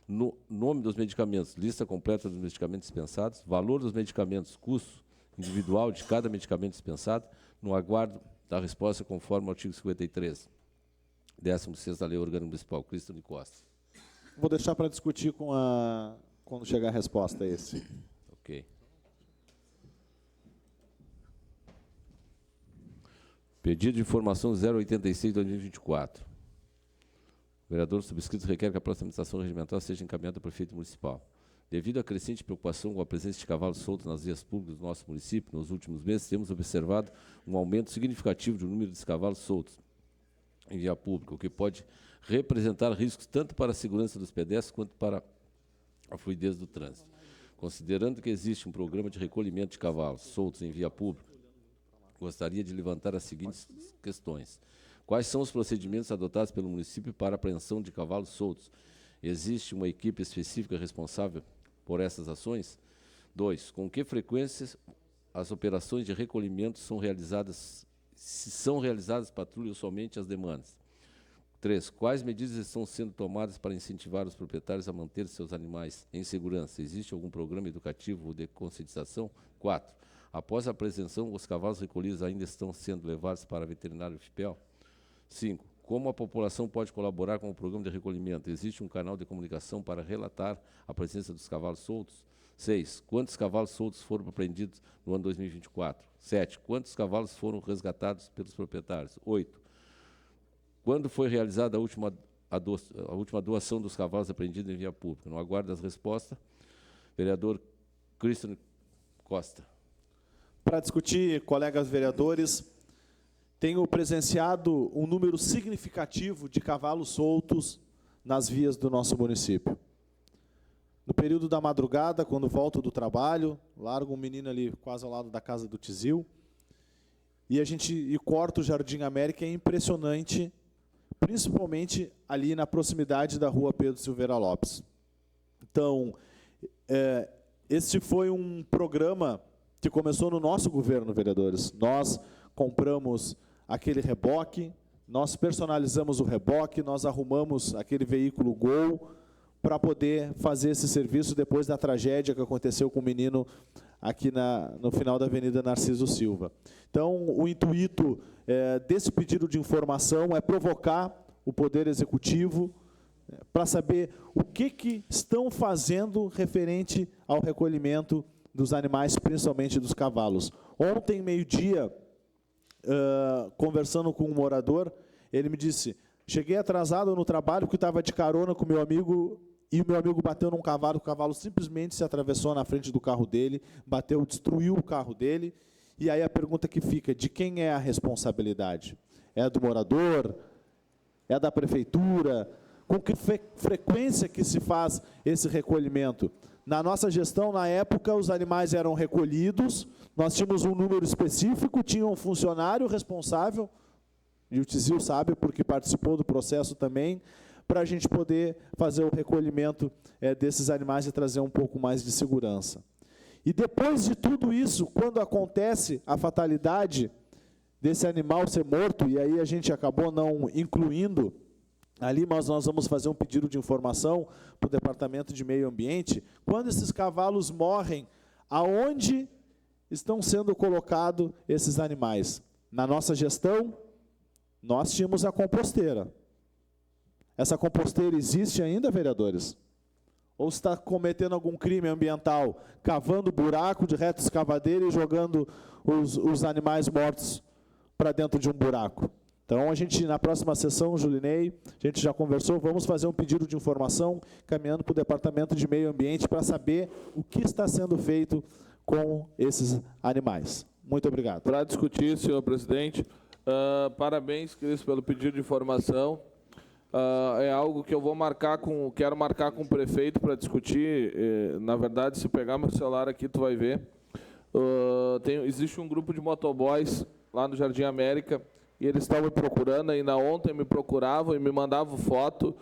Speaker 2: Nome dos medicamentos. Lista completa dos medicamentos dispensados. Valor dos medicamentos. Custo individual de cada medicamento dispensado. No aguardo da resposta conforme o artigo 53. 16º da Lei Orgânica Municipal. Cristiano Costa.
Speaker 7: Vou deixar para discutir quando chegar a resposta a esse.
Speaker 2: Ok. Pedido de informação 086/2024. O vereador subscrito requer que a próxima administração regimental seja encaminhada ao prefeito municipal. Devido à crescente preocupação com a presença de cavalos soltos nas vias públicas do nosso município, nos últimos meses temos observado um aumento significativo do número de cavalos soltos em via pública, o que pode representar riscos tanto para a segurança dos pedestres quanto para a fluidez do trânsito. Considerando que existe um programa de recolhimento de cavalos soltos em via pública, gostaria de levantar as seguintes questões. Quais são os procedimentos adotados pelo município para a apreensão de cavalos soltos? Existe uma equipe específica responsável por essas ações? 2. Com que frequência as operações de recolhimento são realizadas? Se são realizadas patrulhas somente as demandas? 3. Quais medidas estão sendo tomadas para incentivar os proprietários a manter seus animais em segurança? Existe algum programa educativo ou de conscientização? 4. Após a apreensão, os cavalos recolhidos ainda estão sendo levados para a veterinária FIPEL? 5. Como a população pode colaborar com o programa de recolhimento? Existe um canal de comunicação para relatar a presença dos cavalos soltos? 6. Quantos cavalos soltos foram apreendidos no ano 2024? 7. Quantos cavalos foram resgatados pelos proprietários? 8. Quando foi realizada a última doação dos cavalos apreendidos em via pública? No aguardo das respostas, vereador Cristiano Costa.
Speaker 7: Para discutir, colegas vereadores, tenho presenciado um número significativo de cavalos soltos nas vias do nosso município. No período da madrugada, quando volto do trabalho, largo um menino ali quase ao lado da casa do Tizil, e corto o Jardim América, é impressionante, principalmente ali na proximidade da rua Pedro Silveira Lopes. Então, este foi um programa que começou no nosso governo, vereadores. Nós compramos aquele reboque, nós personalizamos o reboque, nós arrumamos aquele veículo Gol para poder fazer esse serviço depois da tragédia que aconteceu com o menino aqui no final da Avenida Narciso Silva. Então, o intuito desse pedido de informação é provocar o Poder Executivo para saber o que estão fazendo referente ao recolhimento dos animais, principalmente dos cavalos. Ontem, meio-dia, conversando com um morador, ele me disse, cheguei atrasado no trabalho porque estava de carona com o meu amigo e o meu amigo bateu num cavalo, o cavalo simplesmente se atravessou na frente do carro dele, bateu, destruiu o carro dele, e aí a pergunta que fica, de quem é a responsabilidade? É do morador? É da prefeitura? Com que frequência que se faz esse recolhimento? Na nossa gestão, na época, os animais eram recolhidos, nós tínhamos um número específico, tinha um funcionário responsável, e o Tizil sabe, porque participou do processo também, para a gente poder fazer o recolhimento desses animais e trazer um pouco mais de segurança. E depois de tudo isso, quando acontece a fatalidade desse animal ser morto, e aí a gente acabou não incluindo ali, mas nós vamos fazer um pedido de informação para o Departamento de Meio Ambiente, quando esses cavalos morrem, aonde estão sendo colocados esses animais? Na nossa gestão, nós tínhamos a composteira. Essa composteira existe ainda, vereadores? Ou está cometendo algum crime ambiental, cavando buraco de reta escavadeira e jogando os animais mortos para dentro de um buraco? Então, a gente, na próxima sessão, Julinei, a gente já conversou, vamos fazer um pedido de informação, caminhando para o Departamento de Meio Ambiente, para saber o que está sendo feito com esses animais. Muito obrigado.
Speaker 6: Para discutir, senhor presidente, parabéns, Cris, pelo pedido de informação. É algo que eu quero marcar com o prefeito para discutir. Na verdade, se pegar meu celular aqui, tu vai ver. Existe um grupo de motoboys lá no Jardim América, e eles estão me procurando, ainda ontem me procuravam e me mandavam foto.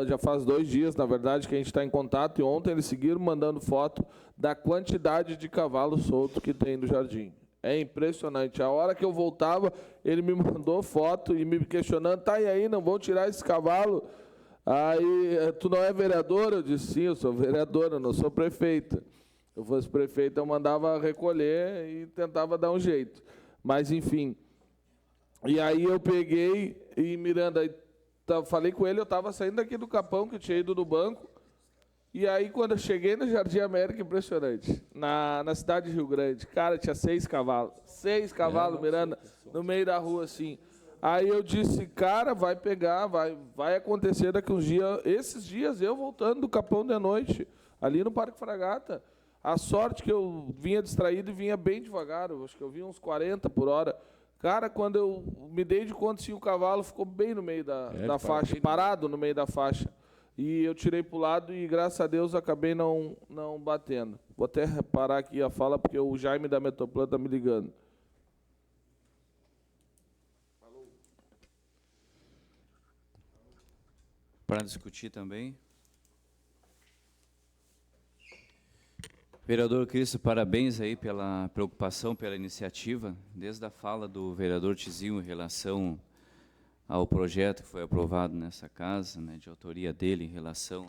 Speaker 6: Já faz 2 dias, na verdade, que a gente está em contato, e ontem eles seguiram mandando foto da quantidade de cavalo solto que tem no jardim. É impressionante. A hora que eu voltava, ele me mandou foto e me questionando, tá, e aí, não vão tirar esse cavalo? Aí, tu não é vereador? Eu disse, sim, eu sou vereador, eu não sou prefeita. Se eu fosse prefeita, eu mandava recolher e tentava dar um jeito. Mas, enfim. E aí eu peguei e, Miranda, falei com ele, eu estava saindo aqui do Capão, que eu tinha ido no banco, e aí, quando eu cheguei no Jardim América, impressionante, na cidade de Rio Grande, cara, tinha 6 cavalos. 6 cavalos, Miranda, no meio da rua, assim. Aí eu disse, cara, vai pegar, vai acontecer daqui uns dias. Esses dias, eu voltando do Capão de noite, ali no Parque Fragata. A sorte que eu vinha distraído e vinha bem devagar, eu acho que eu vinha uns 40 por hora. Cara, quando eu me dei de conta, sim, o cavalo ficou bem no meio da faixa, parado no meio da faixa. E eu tirei para o lado e, graças a Deus, acabei não batendo. Vou até parar aqui a fala, porque o Jaime da Metoplan está me ligando.
Speaker 8: Para discutir também. Vereador Cristo, parabéns aí pela preocupação, pela iniciativa, desde a fala do vereador Tizil em relação ao projeto que foi aprovado nessa casa, né, de autoria dele em relação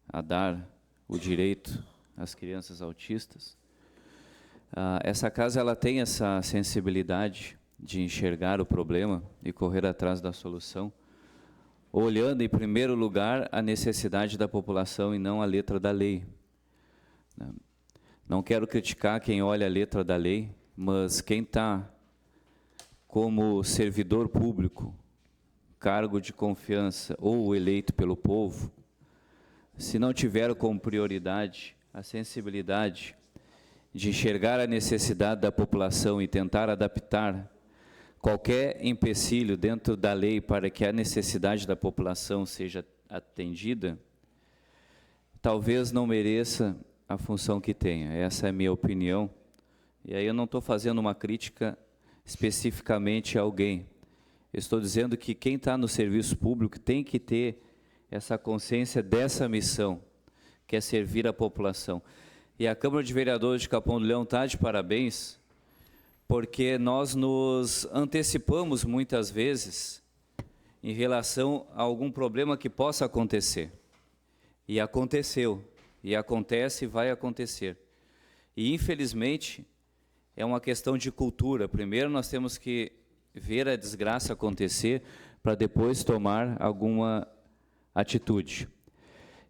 Speaker 8: a dar o direito às crianças autistas. Essa casa ela tem essa sensibilidade de enxergar o problema e correr atrás da solução, olhando em primeiro lugar a necessidade da população e não a letra da lei. Não quero criticar quem olha a letra da lei, mas quem está como servidor público, cargo de confiança ou eleito pelo povo, se não tiver como prioridade a sensibilidade de enxergar a necessidade da população e tentar adaptar qualquer empecilho dentro da lei para que a necessidade da população seja atendida, talvez não mereça a função que tenha. Essa é a minha opinião. E aí eu não estou fazendo uma crítica especificamente a alguém. Eu estou dizendo que quem está no serviço público tem que ter essa consciência dessa missão, que é servir a população. E a Câmara de Vereadores de Capão do Leão está de parabéns, porque nós nos antecipamos muitas vezes em relação a algum problema que possa acontecer. E aconteceu, e acontece e vai acontecer. E, infelizmente, é uma questão de cultura. Primeiro nós temos que ver a desgraça acontecer para depois tomar alguma atitude.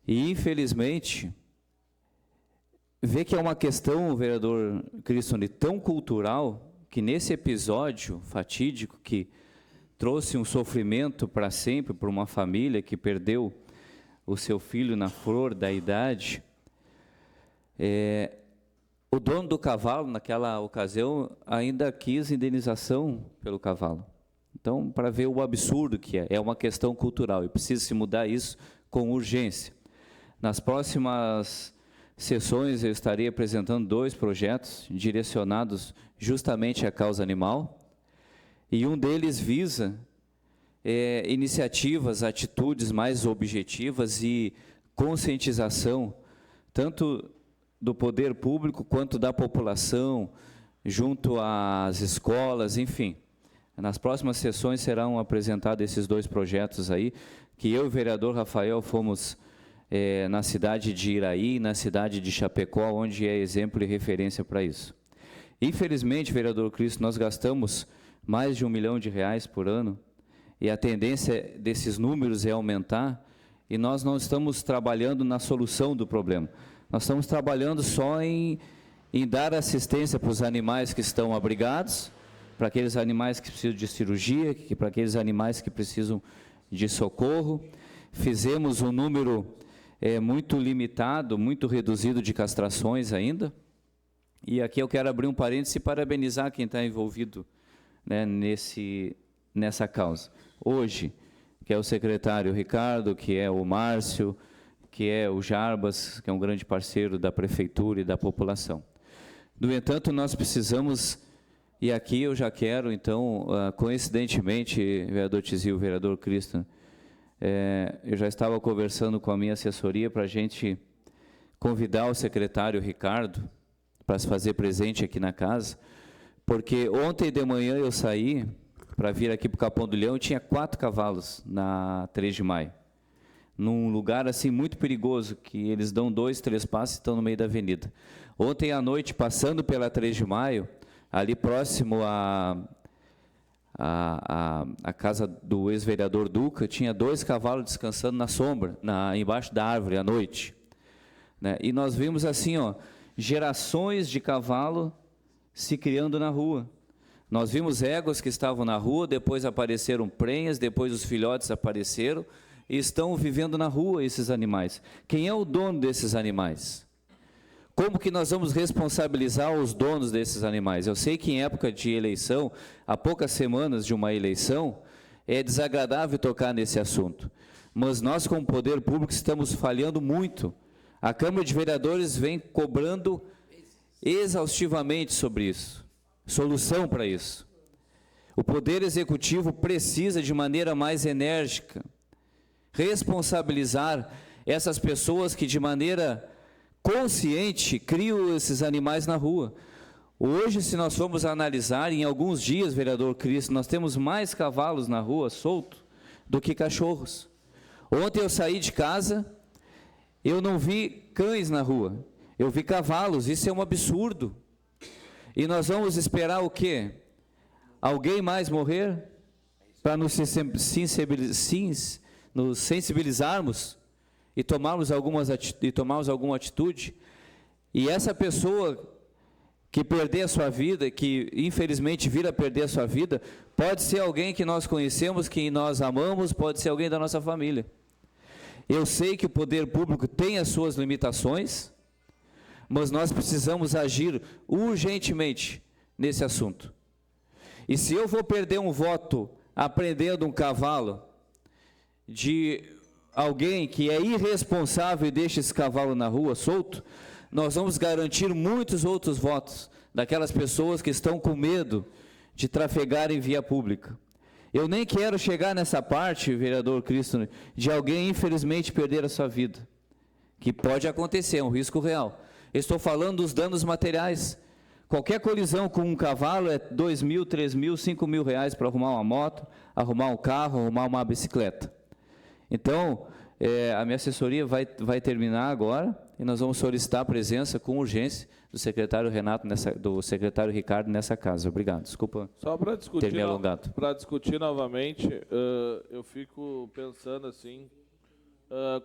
Speaker 8: E, infelizmente, ver que é uma questão, vereador Cristone, tão cultural, que nesse episódio fatídico que trouxe um sofrimento para sempre para uma família que perdeu o seu filho na flor da idade, o dono do cavalo, naquela ocasião, ainda quis indenização pelo cavalo. Então, para ver o absurdo que é uma questão cultural e precisa se mudar isso com urgência. Nas próximas sessões eu estarei apresentando 2 projetos direcionados justamente à causa animal, e um deles visa iniciativas, atitudes mais objetivas e conscientização, tanto do poder público quanto da população, junto às escolas, enfim. Nas próximas sessões serão apresentados esses 2 projetos aí, que eu e o vereador Rafael fomos na cidade de Iraí, na cidade de Chapecó, onde é exemplo e referência para isso. Infelizmente, vereador Cristo, nós gastamos mais de R$1 milhão por ano, e a tendência desses números é aumentar, e nós não estamos trabalhando na solução do problema. Nós estamos trabalhando só em dar assistência para os animais que estão abrigados, para aqueles animais que precisam de cirurgia, para aqueles animais que precisam de socorro. Fizemos um número muito limitado, muito reduzido de castrações ainda. E aqui eu quero abrir um parêntese e parabenizar quem está envolvido, né, nessa causa. Hoje, que é o secretário Ricardo, que é o Márcio, que é o Jarbas, que é um grande parceiro da prefeitura e da população. No entanto, nós precisamos, e aqui eu já quero, então, coincidentemente, vereador Tizil, vereador Cristo, eu já estava conversando com a minha assessoria para a gente convidar o secretário Ricardo para se fazer presente aqui na casa, porque ontem de manhã eu saí para vir aqui para o Capão do Leão e tinha 4 cavalos na 3 de maio. Num lugar assim muito perigoso, que eles dão 2, 3 passos e estão no meio da avenida. Ontem à noite, passando pela 3 de maio, ali próximo à casa do ex-vereador Duca, tinha 2 cavalos descansando na sombra, embaixo da árvore, à noite. Né? E nós vimos assim, gerações de cavalo se criando na rua. Nós vimos éguas que estavam na rua, depois apareceram prenhas, depois os filhotes apareceram, e estão vivendo na rua esses animais. Quem é o dono desses animais? Como que nós vamos responsabilizar os donos desses animais? Eu sei que em época de eleição, há poucas semanas de uma eleição, é desagradável tocar nesse assunto, mas nós, como poder público, estamos falhando muito. A Câmara de Vereadores vem cobrando exaustivamente sobre isso, solução para isso. O Poder Executivo precisa, de maneira mais enérgica, responsabilizar essas pessoas que, de maneira consciente, criam esses animais na rua. Hoje, se nós formos analisar, em alguns dias, vereador Cristo, nós temos mais cavalos na rua, solto, do que cachorros. Ontem eu saí de casa, eu não vi cães na rua, eu vi cavalos, isso é um absurdo. E nós vamos esperar o quê? Alguém mais morrer? Para nos sensibilizarmos e tomarmos alguma atitude? E essa pessoa que perder a sua vida, que infelizmente vir a perder a sua vida, pode ser alguém que nós conhecemos, que nós amamos, pode ser alguém da nossa família. Eu sei que o poder público tem as suas limitações, mas nós precisamos agir urgentemente nesse assunto. E se eu vou perder um voto apreendendo um cavalo de alguém que é irresponsável e deixa esse cavalo na rua solto, nós vamos garantir muitos outros votos daquelas pessoas que estão com medo de trafegar em via pública. Eu nem quero chegar nessa parte, vereador Cristo, de alguém infelizmente perder a sua vida, que pode acontecer, é um risco real. Estou falando dos danos materiais. Qualquer colisão com um cavalo é 2 mil, 3 mil, 5 mil reais para arrumar uma moto, arrumar um carro, arrumar uma bicicleta. Então, a minha assessoria vai terminar agora e nós vamos solicitar a presença com urgência do secretário do secretário Ricardo nessa casa. Obrigado. Desculpa
Speaker 6: só para discutir,
Speaker 8: ter me alongado.
Speaker 6: Para discutir novamente, eu fico pensando assim,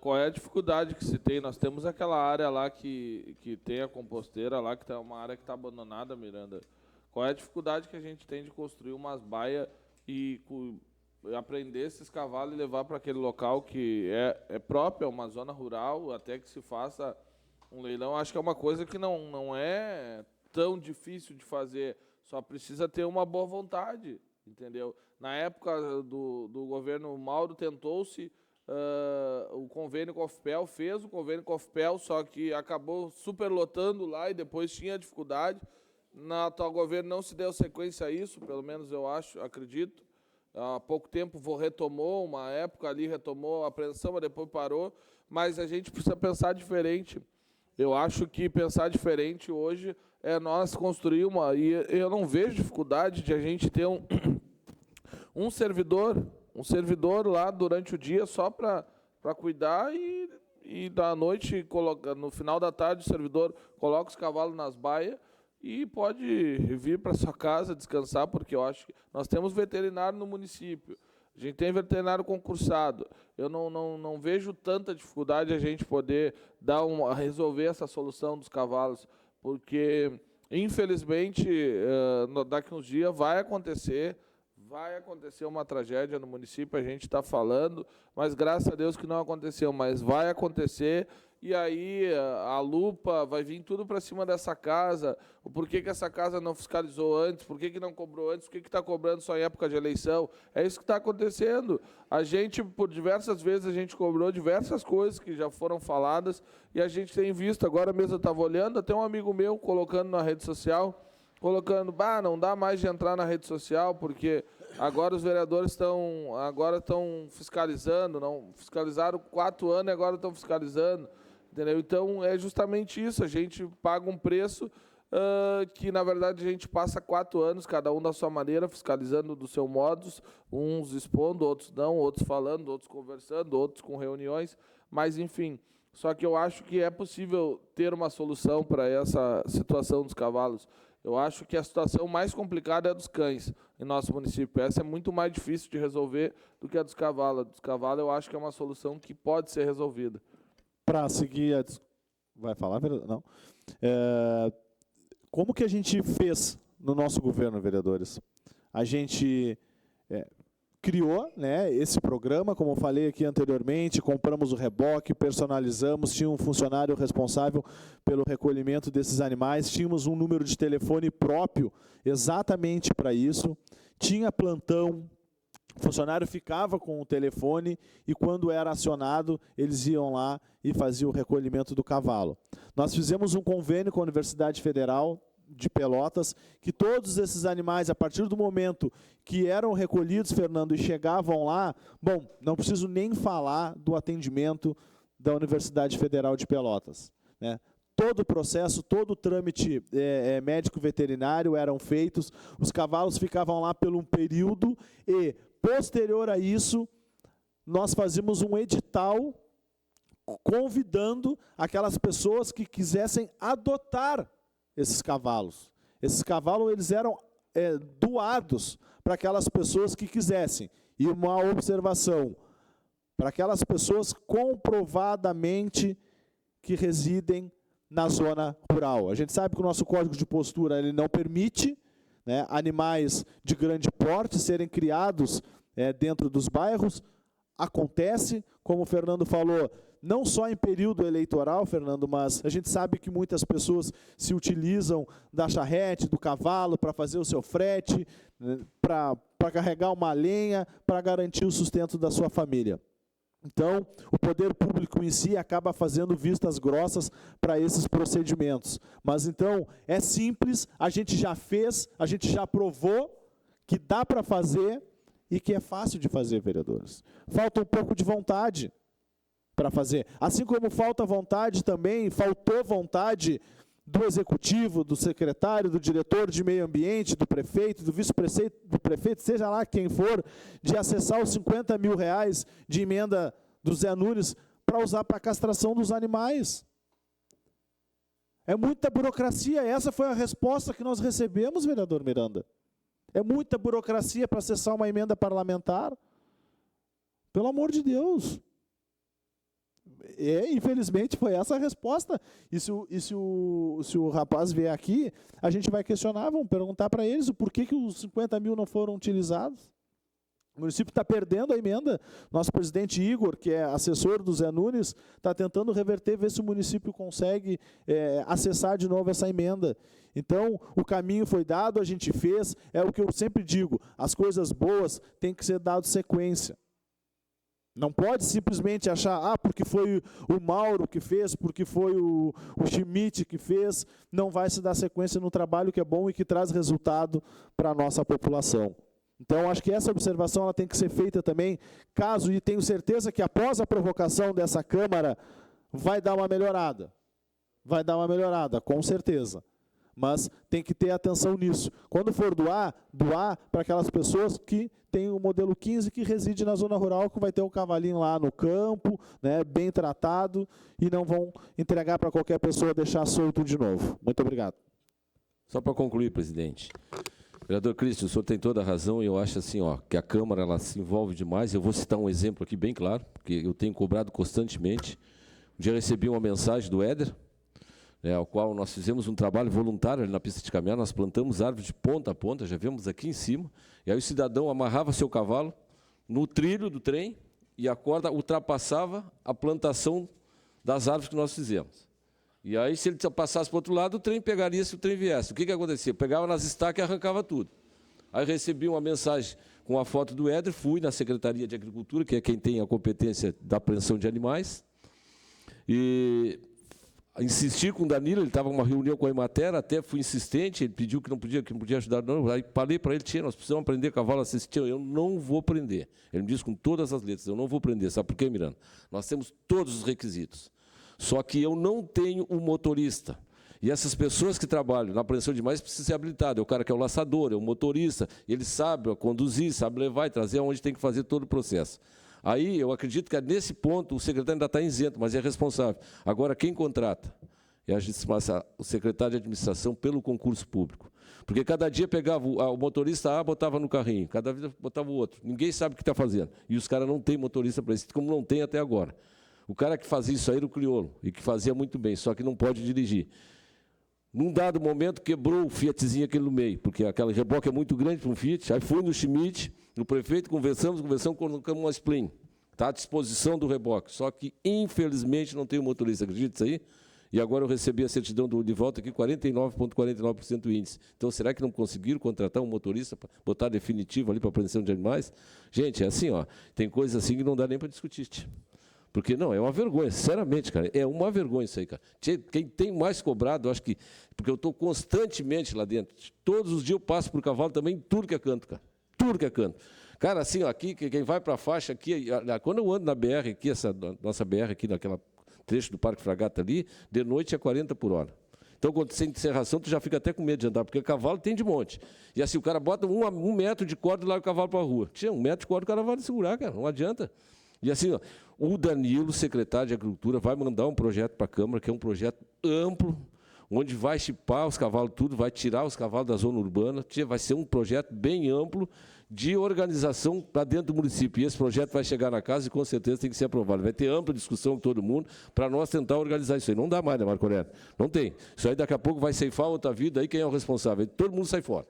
Speaker 6: qual é a dificuldade que se tem? Nós temos aquela área lá que tem a composteira lá, que é uma área que está abandonada, Miranda. Qual é a dificuldade que a gente tem de construir umas baias e aprender esses cavalos e levar para aquele local que é próprio, é uma zona rural, até que se faça um leilão? Acho que é uma coisa que não é tão difícil de fazer, só precisa ter uma boa vontade, entendeu? Na época do governo Mauro, tentou-se o convênio com a UFPEL, fez o convênio com a UFPEL, só que acabou superlotando lá e depois tinha dificuldade. Na atual governo não se deu sequência a isso, pelo menos eu acredito. Há pouco tempo retomou, uma época ali retomou a apreensão, mas depois parou. Mas a gente precisa pensar diferente. Eu acho que pensar diferente hoje é nós construir uma... E eu não vejo dificuldade de a gente ter um servidor lá durante o dia só para cuidar e da noite, no final da tarde, o servidor coloca os cavalos nas baias e pode vir para sua casa descansar, porque eu acho que nós temos veterinário no município, a gente tem veterinário concursado. Eu não vejo tanta dificuldade a gente poder resolver essa solução dos cavalos, porque, infelizmente, daqui a uns dias vai acontecer uma tragédia no município, a gente está falando, mas graças a Deus que não aconteceu, mas vai acontecer, e aí a lupa vai vir tudo para cima dessa casa. Por que essa casa não fiscalizou antes? Por que não cobrou antes? Por que está cobrando só em época de eleição? É isso que está acontecendo. A gente, por diversas vezes, a gente cobrou diversas coisas que já foram faladas, e a gente tem visto, agora mesmo eu estava olhando, até um amigo meu colocando na rede social, não dá mais de entrar na rede social, porque agora os vereadores estão fiscalizando, não fiscalizaram 4 anos e agora estão fiscalizando, entendeu? Então, é justamente isso, a gente paga um preço que, na verdade, a gente passa 4 anos, cada um da sua maneira, fiscalizando do seu modus, uns expondo, outros não, outros falando, outros conversando, outros com reuniões, mas, enfim, só que eu acho que é possível ter uma solução para essa situação dos cavalos. Eu acho que a situação mais complicada é a dos cães em nosso município. Essa é muito mais difícil de resolver do que a dos cavalos. A dos cavalos eu acho que é uma solução que pode ser resolvida.
Speaker 7: Para seguir, vai falar, não? Como que a gente fez no nosso governo, vereadores? A gente criou, né, esse programa, como eu falei aqui anteriormente, compramos o reboque, personalizamos, tinha um funcionário responsável pelo recolhimento desses animais, tínhamos um número de telefone próprio exatamente para isso, tinha plantão, o funcionário ficava com o telefone e quando era acionado, eles iam lá e faziam o recolhimento do cavalo. Nós fizemos um convênio com a Universidade Federal de Pelotas, que todos esses animais, a partir do momento que eram recolhidos, Fernando, e chegavam lá, bom, não preciso nem falar do atendimento da Universidade Federal de Pelotas, né? Todo o processo, todo o trâmite médico-veterinário eram feitos, os cavalos ficavam lá por um período e, posterior a isso, nós fazíamos um edital convidando aquelas pessoas que quisessem adotar esses cavalos. Esses cavalos eles eram doados para aquelas pessoas que quisessem. E uma observação, para aquelas pessoas comprovadamente que residem na zona rural. A gente sabe que o nosso código de postura ele não permite, né, animais de grande porte serem criados dentro dos bairros. Acontece, como o Fernando falou, não só em período eleitoral, Fernando, mas a gente sabe que muitas pessoas se utilizam da charrete, do cavalo, para fazer o seu frete, para carregar uma lenha, para garantir o sustento da sua família. Então, o poder público em si acaba fazendo vistas grossas para esses procedimentos. Mas então, é simples, a gente já fez, a gente já provou que dá para fazer e que é fácil de fazer, vereadores. Falta um pouco de vontade para fazer. Assim como falta vontade também, faltou vontade do executivo, do secretário, do diretor de meio ambiente, do prefeito, do vice-prefeito, seja lá quem for, de acessar os 50 mil reais de emenda do Zé Nunes para usar para a castração dos animais. É muita burocracia, essa foi a resposta que nós recebemos, vereador Miranda. É muita burocracia para acessar uma emenda parlamentar. Pelo amor de Deus. Infelizmente foi essa a resposta. E se o rapaz vier aqui, a gente vai questionar, vamos perguntar para eles o porquê que os 50 mil não foram utilizados. O município está perdendo a emenda. Nosso presidente Igor, que é assessor do Zé Nunes, está tentando reverter, ver se o município consegue acessar de novo essa emenda. Então, o caminho foi dado, a gente fez. É o que eu sempre digo, as coisas boas têm que ser dado sequência. Não pode simplesmente achar, porque foi o Mauro que fez, porque foi o Schmidt que fez, não vai se dar sequência no trabalho que é bom e que traz resultado para a nossa população. Então, acho que essa observação ela tem que ser feita também, caso, e tenho certeza que após a provocação dessa Câmara, vai dar uma melhorada. Vai dar uma melhorada, com certeza. Mas tem que ter atenção nisso. Quando for doar para aquelas pessoas que têm o modelo 15, que reside na zona rural, que vai ter um cavalinho lá no campo, né, bem tratado, e não vão entregar para qualquer pessoa, deixar solto de novo. Muito obrigado.
Speaker 2: Só para concluir, presidente. Vereador Cristian, o senhor tem toda a razão, e eu acho assim, que a Câmara ela se envolve demais. Eu vou citar um exemplo aqui bem claro, porque eu tenho cobrado constantemente. Um dia eu recebi uma mensagem do Éder, ao qual nós fizemos um trabalho voluntário ali na pista de caminhar, nós plantamos árvores de ponta a ponta, já vemos aqui em cima, e aí o cidadão amarrava seu cavalo no trilho do trem e a corda ultrapassava a plantação das árvores que nós fizemos. E aí, se ele passasse para o outro lado, o trem pegaria se o trem viesse. O que acontecia? Pegava nas estacas e arrancava tudo. Aí recebi uma mensagem com a foto do Éder, fui na Secretaria de Agricultura, que é quem tem a competência da apreensão de animais, e insisti com o Danilo, ele estava em uma reunião com a Emater, até fui insistente, ele pediu que não podia ajudar, não. Aí falei para ele, nós precisamos prender cavalo assistir. Eu não vou prender. Ele me disse com todas as letras, eu não vou prender. Sabe por quê, Miranda? Nós temos todos os requisitos. Só que eu não tenho um motorista. E essas pessoas que trabalham na apreensão de animais precisam ser habilitadas. É o cara que é o laçador, é o motorista, ele sabe conduzir, sabe levar e trazer aonde tem que fazer todo o processo. Aí, eu acredito que nesse ponto o secretário ainda está isento, mas é responsável. Agora, quem contrata é o secretário de administração pelo concurso público. Porque cada dia pegava o motorista A, botava no carrinho, cada vez botava o outro. Ninguém sabe o que está fazendo. E os caras não têm motorista para isso, como não tem até agora. O cara que fazia isso aí era o crioulo, e que fazia muito bem, só que não pode dirigir. Num dado momento, quebrou o Fiatzinho aquele no meio, porque aquele reboque é muito grande para um Fiat. Aí fui no Schmidt, no prefeito, conversamos, colocamos uma Splim. Está à disposição do reboque. Só que, infelizmente, não tem o motorista. Acredita isso aí? E agora eu recebi a certidão de volta aqui, 49,49% do índice. Então, será que não conseguiram contratar um motorista para botar definitivo ali para a apreensão de animais? Gente, é assim, tem coisas assim que não dá nem para discutir. Porque, não, é uma vergonha, sinceramente, cara, é uma vergonha isso aí, cara. Quem tem mais cobrado, eu acho que, porque eu estou constantemente lá dentro, todos os dias eu passo por cavalo também, tudo que é canto, cara, tudo que é canto. Cara, assim, aqui, quem vai para a faixa aqui, quando eu ando na BR aqui, essa nossa BR aqui, naquela trecho do Parque Fragata ali, de noite é 40 por hora. Então, quando sem serração, tu já fica até com medo de andar, porque cavalo tem de monte. E assim, o cara bota um metro de corda e larga o cavalo para a rua. Tinha 1 metro de corda, o cara vai segurar, cara, não adianta. E assim, o Danilo, secretário de Agricultura, vai mandar um projeto para a Câmara, que é um projeto amplo, onde vai chipar os cavalos tudo, vai tirar os cavalos da zona urbana, vai ser um projeto bem amplo de organização para dentro do município. E esse projeto vai chegar na casa e, com certeza, tem que ser aprovado. Vai ter ampla discussão com todo mundo para nós tentar organizar isso aí. Não dá mais, né, Marco Aurélio? Não tem. Isso aí, daqui a pouco, vai ceifar outra vida, aí quem é o responsável? Todo mundo sai fora.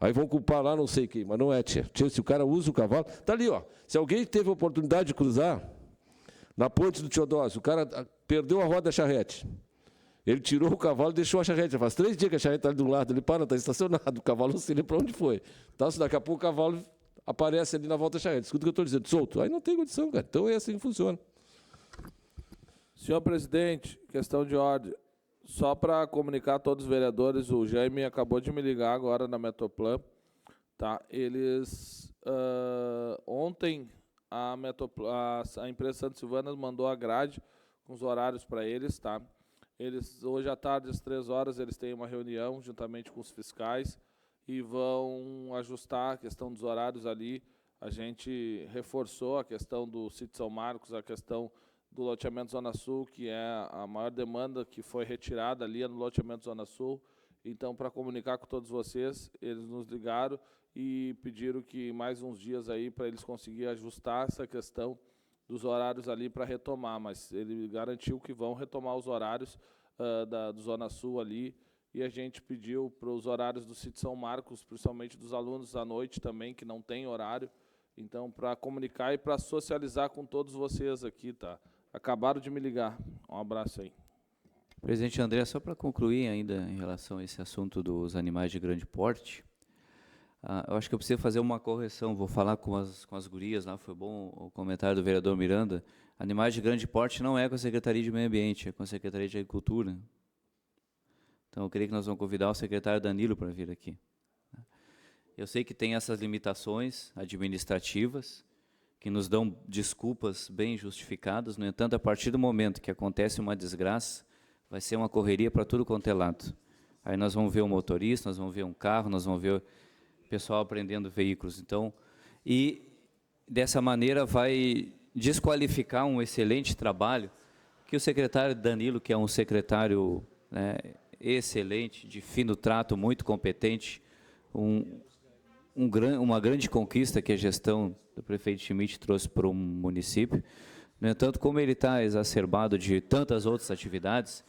Speaker 2: Aí vão culpar lá não sei quem, mas não é, tia. Se o cara usa o cavalo... Está ali, se alguém teve a oportunidade de cruzar na ponte do Teodósio, o cara perdeu a roda da charrete. Ele tirou o cavalo e deixou a charrete. Faz 3 dias que a charrete está ali do lado, ele para, está estacionado. O cavalo não sei nem para onde foi. Então, daqui a pouco o cavalo aparece ali na volta da charrete. Escuta o que eu estou dizendo, solto. Aí não tem condição, cara. Então é assim que funciona.
Speaker 6: Senhor presidente, questão de ordem. Só para comunicar a todos os vereadores, o Jaime acabou de me ligar agora na Metoplan. Tá? Eles, ontem, a empresa Santa Silvana mandou a grade com os horários para eles. Tá? Hoje à tarde, às 3 horas, eles têm uma reunião juntamente com os fiscais e vão ajustar a questão dos horários ali. A gente reforçou a questão do sítio São Marcos, a questão do loteamento Zona Sul, que é a maior demanda que foi retirada ali no loteamento Zona Sul. Então, para comunicar com todos vocês, eles nos ligaram e pediram que mais uns dias aí para eles conseguirem ajustar essa questão dos horários ali para retomar, mas ele garantiu que vão retomar os horários do Zona Sul ali, e a gente pediu para os horários do sítio São Marcos, principalmente dos alunos à noite também, que não tem horário, então, para comunicar e para socializar com todos vocês aqui, tá? Acabaram de me ligar. Um abraço aí.
Speaker 8: Presidente André, só para concluir ainda em relação a esse assunto dos animais de grande porte, eu acho que eu preciso fazer uma correção, vou falar com as gurias lá, foi bom o comentário do vereador Miranda. Animais de grande porte não é com a Secretaria de Meio Ambiente, é com a Secretaria de Agricultura. Então, eu creio que nós vamos convidar o secretário Danilo para vir aqui. Eu sei que tem essas limitações administrativas, que nos dão desculpas bem justificadas, no entanto, a partir do momento que acontece uma desgraça, vai ser uma correria para tudo quanto é lado. Aí nós vamos ver um motorista, nós vamos ver um carro, nós vamos ver pessoal apreendendo veículos. Então, e dessa maneira vai desqualificar um excelente trabalho que o secretário Danilo, que é um secretário, né, excelente, de fino trato, muito competente, uma grande conquista que a gestão do prefeito Schmidt trouxe para o município. No entanto, como ele está exacerbado de tantas outras atividades,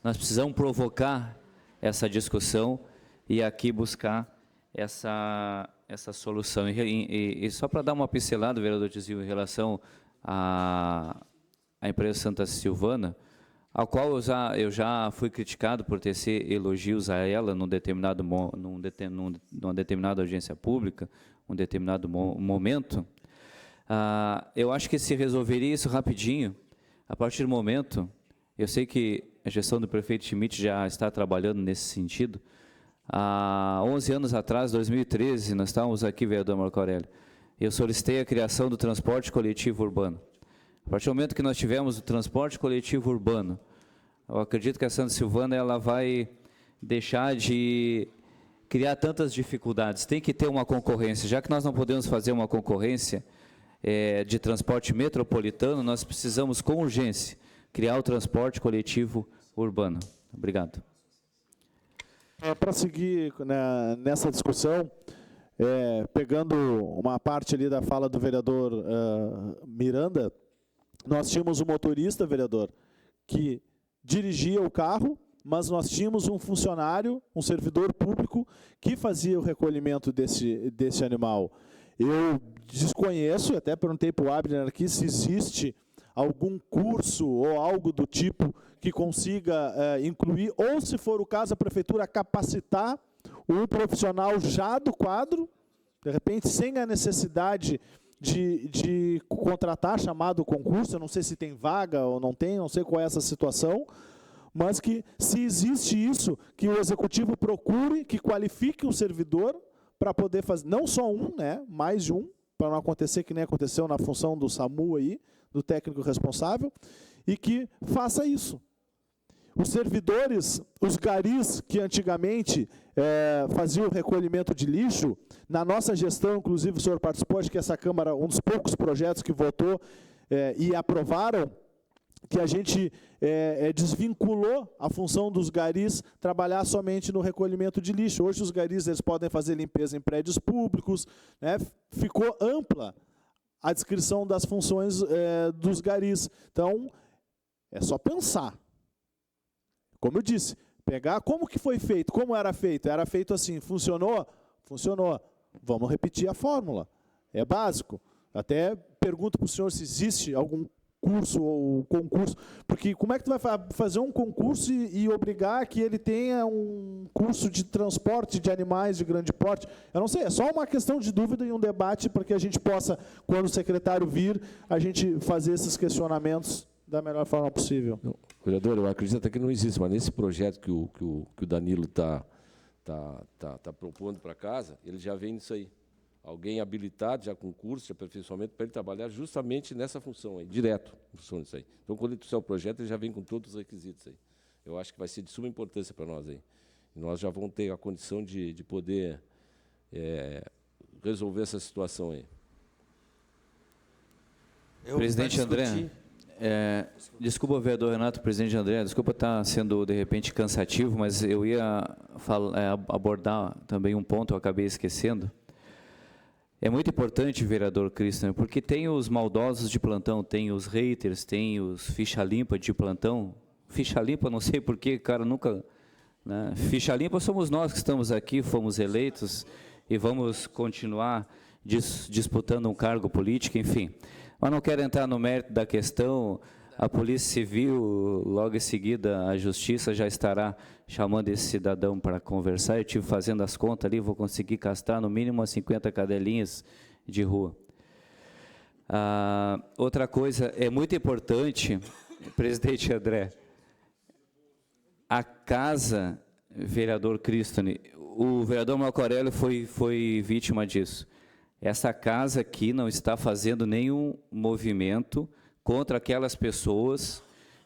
Speaker 8: nós precisamos provocar essa discussão e aqui buscar essa solução. E só para dar uma pincelada, vereador Tizil, em relação à empresa Santa Silvana, ao qual eu já fui criticado por tecer elogios a ela numa determinada audiência pública, um determinado momento, eu acho que se resolveria isso rapidinho, a partir do momento, eu sei que a gestão do prefeito Schmidt já está trabalhando nesse sentido. Há 11 anos atrás, 2013, nós estávamos aqui, vereador Marco Aurélio, eu solicitei a criação do transporte coletivo urbano. A partir do momento que nós tivemos o transporte coletivo urbano, eu acredito que a Santa Silvana ela vai deixar de criar tantas dificuldades. Tem que ter uma concorrência. Já que nós não podemos fazer uma concorrência de transporte metropolitano, nós precisamos, com urgência, criar o transporte coletivo urbano. Obrigado.
Speaker 7: Para seguir nessa discussão, pegando uma parte ali da fala do vereador Miranda, nós tínhamos um motorista, vereador, que dirigia o carro, mas nós tínhamos um funcionário, um servidor público, que fazia o recolhimento desse animal. Eu desconheço, até perguntei para o Abner aqui, se existe algum curso ou algo do tipo que consiga incluir, ou se for o caso, a prefeitura capacitar um profissional já do quadro, de repente, sem a necessidade de contratar, chamado concurso, eu não sei se tem vaga ou não tem, não sei qual é essa situação, mas que, se existe isso, que o executivo procure, que qualifique um servidor para poder fazer, não só um, né, mais de um, para não acontecer que nem aconteceu na função do SAMU aí, do técnico responsável, e que faça isso. Os servidores, os garis que antigamente faziam o recolhimento de lixo, na nossa gestão, inclusive o senhor participou, acho que essa Câmara, um dos poucos projetos que votou e aprovaram, que a gente desvinculou a função dos garis trabalhar somente no recolhimento de lixo. Hoje os garis eles podem fazer limpeza em prédios públicos, né? Ficou ampla a descrição das funções dos garis. Então, é só pensar. Como eu disse, pegar como que foi feito, como era feito. Era feito assim, funcionou? Funcionou. Vamos repetir a fórmula. É básico. Até pergunto para o senhor se existe algum curso ou concurso, porque como é que tu vai fazer um concurso e obrigar que ele tenha um curso de transporte de animais de grande porte? Eu não sei, é só uma questão de dúvida e um debate para que a gente possa, quando o secretário vir, a gente fazer esses questionamentos da melhor forma possível.
Speaker 2: Vereador, eu acredito até que não existe, mas nesse projeto que o Danilo está propondo para casa, ele já vem nisso aí. Alguém habilitado, já com curso de aperfeiçoamento, para ele trabalhar justamente nessa função aí, direto, função disso aí. Então, quando ele trouxer o projeto, ele já vem com todos os requisitos aí. Eu acho que vai ser de suma importância para nós aí. E nós já vamos ter a condição de poder resolver essa situação aí.
Speaker 8: Presidente André, desculpa, vereador Renato, presidente André, desculpa estar sendo, de repente, cansativo, mas eu ia abordar também um ponto, eu acabei esquecendo. É muito importante, vereador Cristian, porque tem os maldosos de plantão, tem os haters, tem os ficha limpa de plantão. Ficha limpa, não sei porquê, cara, nunca... Né? Ficha limpa somos nós que estamos aqui, fomos eleitos e vamos continuar disputando um cargo político, enfim. Mas não quero entrar no mérito da questão. A Polícia Civil, logo em seguida, a Justiça já estará chamando esse cidadão para conversar. Eu estive fazendo as contas ali, vou conseguir castrar no mínimo umas 50 cadelinhas de rua. Outra coisa, é muito importante, presidente André, a casa, vereador Cristone, o vereador Marco Aurélio foi vítima disso. Essa casa aqui não está fazendo nenhum movimento contra aquelas pessoas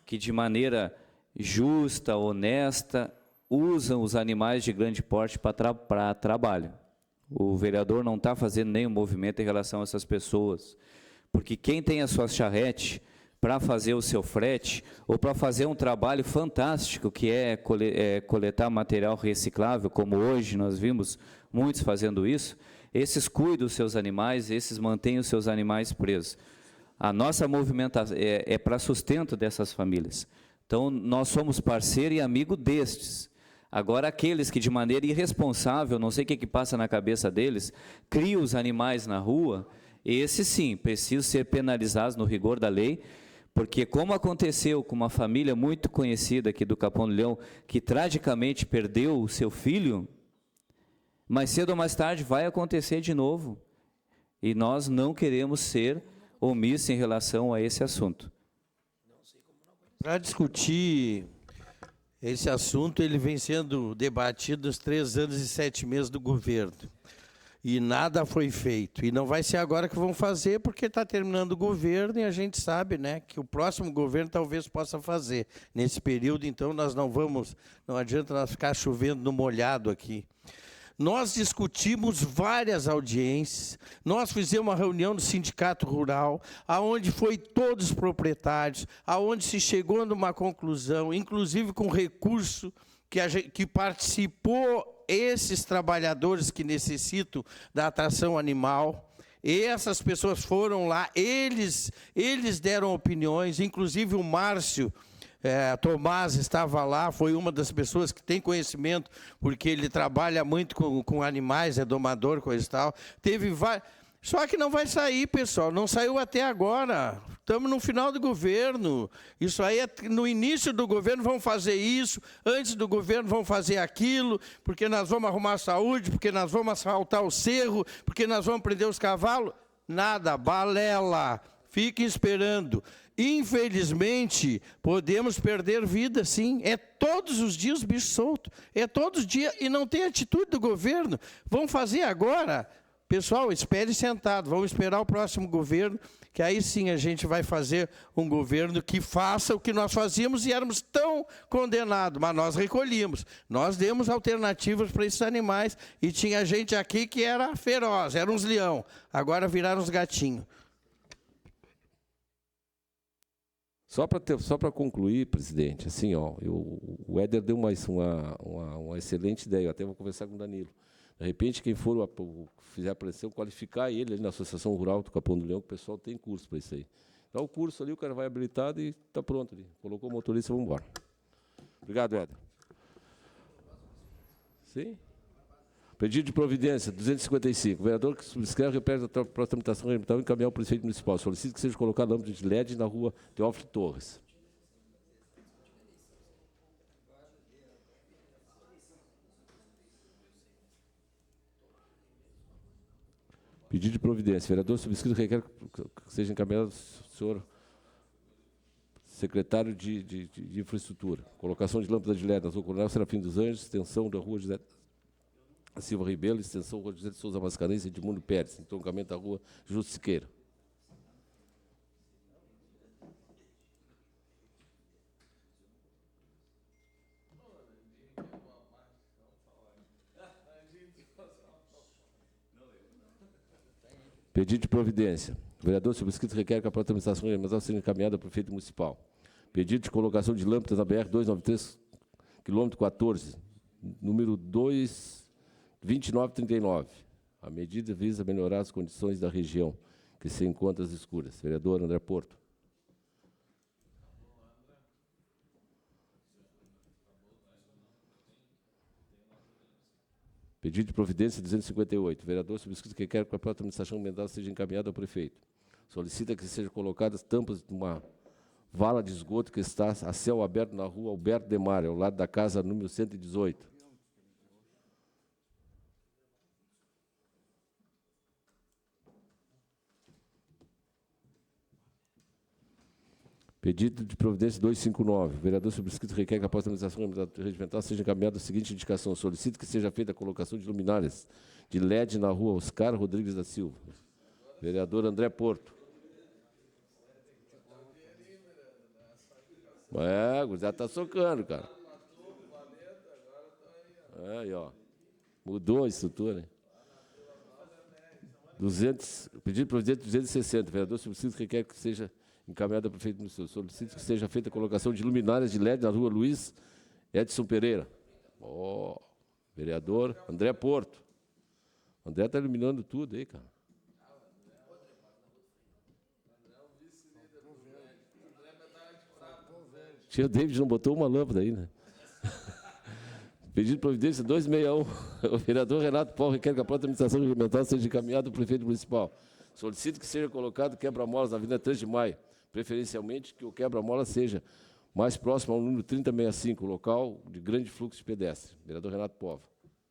Speaker 8: que, de maneira justa, honesta, usam os animais de grande porte para trabalho. O vereador não está fazendo nenhum movimento em relação a essas pessoas, porque quem tem a sua charrete para fazer o seu frete, ou para fazer um trabalho fantástico, que é coletar material reciclável, como hoje nós vimos muitos fazendo isso, esses cuidam dos seus animais, esses mantêm os seus animais presos. A nossa movimentação é para sustento dessas famílias. Então, nós somos parceiro e amigo destes. Agora, aqueles que de maneira irresponsável, não sei o que passa na cabeça deles, criam os animais na rua, esses sim, precisam ser penalizados no rigor da lei, porque como aconteceu com uma família muito conhecida aqui do Capão do Leão, que tragicamente perdeu o seu filho, mais cedo ou mais tarde vai acontecer de novo. E nós não queremos ser omissos em relação a esse assunto.
Speaker 4: Para discutir esse assunto, ele vem sendo debatido nos 3 anos e 7 meses do governo. E nada foi feito. E não vai ser agora que vão fazer, porque está terminando o governo e a gente sabe, né, que o próximo governo talvez possa fazer. Nesse período, então, nós não adianta nós ficar chovendo no molhado aqui. Nós discutimos várias audiências, nós fizemos uma reunião no Sindicato Rural, aonde foi todos os proprietários, aonde se chegou numa conclusão, inclusive com recurso que participou esses trabalhadores que necessitam da atração animal. E essas pessoas foram lá, eles deram opiniões, inclusive o Márcio Tomás estava lá, foi uma das pessoas que tem conhecimento, porque ele trabalha muito com animais, é domador, coisa e tal. Só que não vai sair, pessoal, não saiu até agora. Estamos no final do governo. Isso aí, no início do governo vão fazer isso, antes do governo vão fazer aquilo, porque nós vamos arrumar a saúde, porque nós vamos asfaltar o cerro, porque nós vamos prender os cavalos. Nada, balela. Fiquem esperando. Infelizmente, podemos perder vida, sim. É todos os dias bicho solto. É todos os dias e não tem atitude do governo. Vão fazer agora? Pessoal, espere sentado. Vamos esperar o próximo governo, que aí sim a gente vai fazer um governo que faça o que nós fazíamos e éramos tão condenados. Mas nós recolhíamos. Nós demos alternativas para esses animais e tinha gente aqui que era feroz, eram uns leão. Agora viraram uns gatinhos.
Speaker 2: Só para concluir, presidente, assim, ó, o Éder deu uma excelente ideia, eu até vou conversar com o Danilo. De repente, quem for fizer a pressão, qualificar ele ali na Associação Rural do Capão do Leão, que o pessoal tem curso para isso aí. Dá o curso ali, o cara vai habilitado e está pronto ali. Colocou o motorista e vamos embora. Obrigado, Éder. Sim? Pedido de providência, 255. O vereador que subscreve repete para a tramitação regimental e encaminhar ao prefeito municipal. Solicito que seja colocado lâmpada de LED na rua Teófilo Torres. Pedido de providência. Vereador subscrito requer que seja encaminhado ao senhor secretário de Infraestrutura. Colocação de lâmpada de LED na rua Coronel Serafim dos Anjos, extensão da rua José Silva Ribeiro, extensão Rua José de Souza Mascarenhas e Edmundo Pérez, entroncamento da rua Justo Siqueira. Pedido de providência. O vereador subscrito requer que a própria administração regimental seja encaminhada ao prefeito municipal. Pedido de colocação de lâmpadas na BR 293, quilômetro 14, número 2939. A medida visa melhorar as condições da região que se encontra às escuras. Vereador André Porto. Pedido de providência 258. O vereador subscrito que quer que a própria administração ambiental seja encaminhada ao prefeito. Solicita que sejam colocadas tampas de uma vala de esgoto que está a céu aberto na rua Alberto de Mar, ao lado da casa número 118. Pedido de providência 259. O vereador subscrito requer que após a administração regimental seja encaminhada a seguinte indicação. Solicito que seja feita a colocação de luminárias de LED na rua Oscar Rodrigues da Silva. Vereador André Porto. Já está socando, cara. Aí, ó. Mudou a estrutura, hein? Pedido de providência 260. O vereador subscrito requer que seja encaminhado ao prefeito municipal. Solicito que seja feita a colocação de luminárias de LED na rua Luiz Edson Pereira. Vereador André Porto. André está iluminando tudo aí, cara. O David não botou uma lâmpada aí, né? Pedido de providência 261. O vereador Renato Paulo requer que a própria administração regimental seja encaminhada ao prefeito municipal. Solicito que seja colocado quebra-molas na Avenida 3 de Maio, preferencialmente que o quebra-mola seja mais próximo ao número 3065, local de grande fluxo de pedestres. Vereador Renato Pova.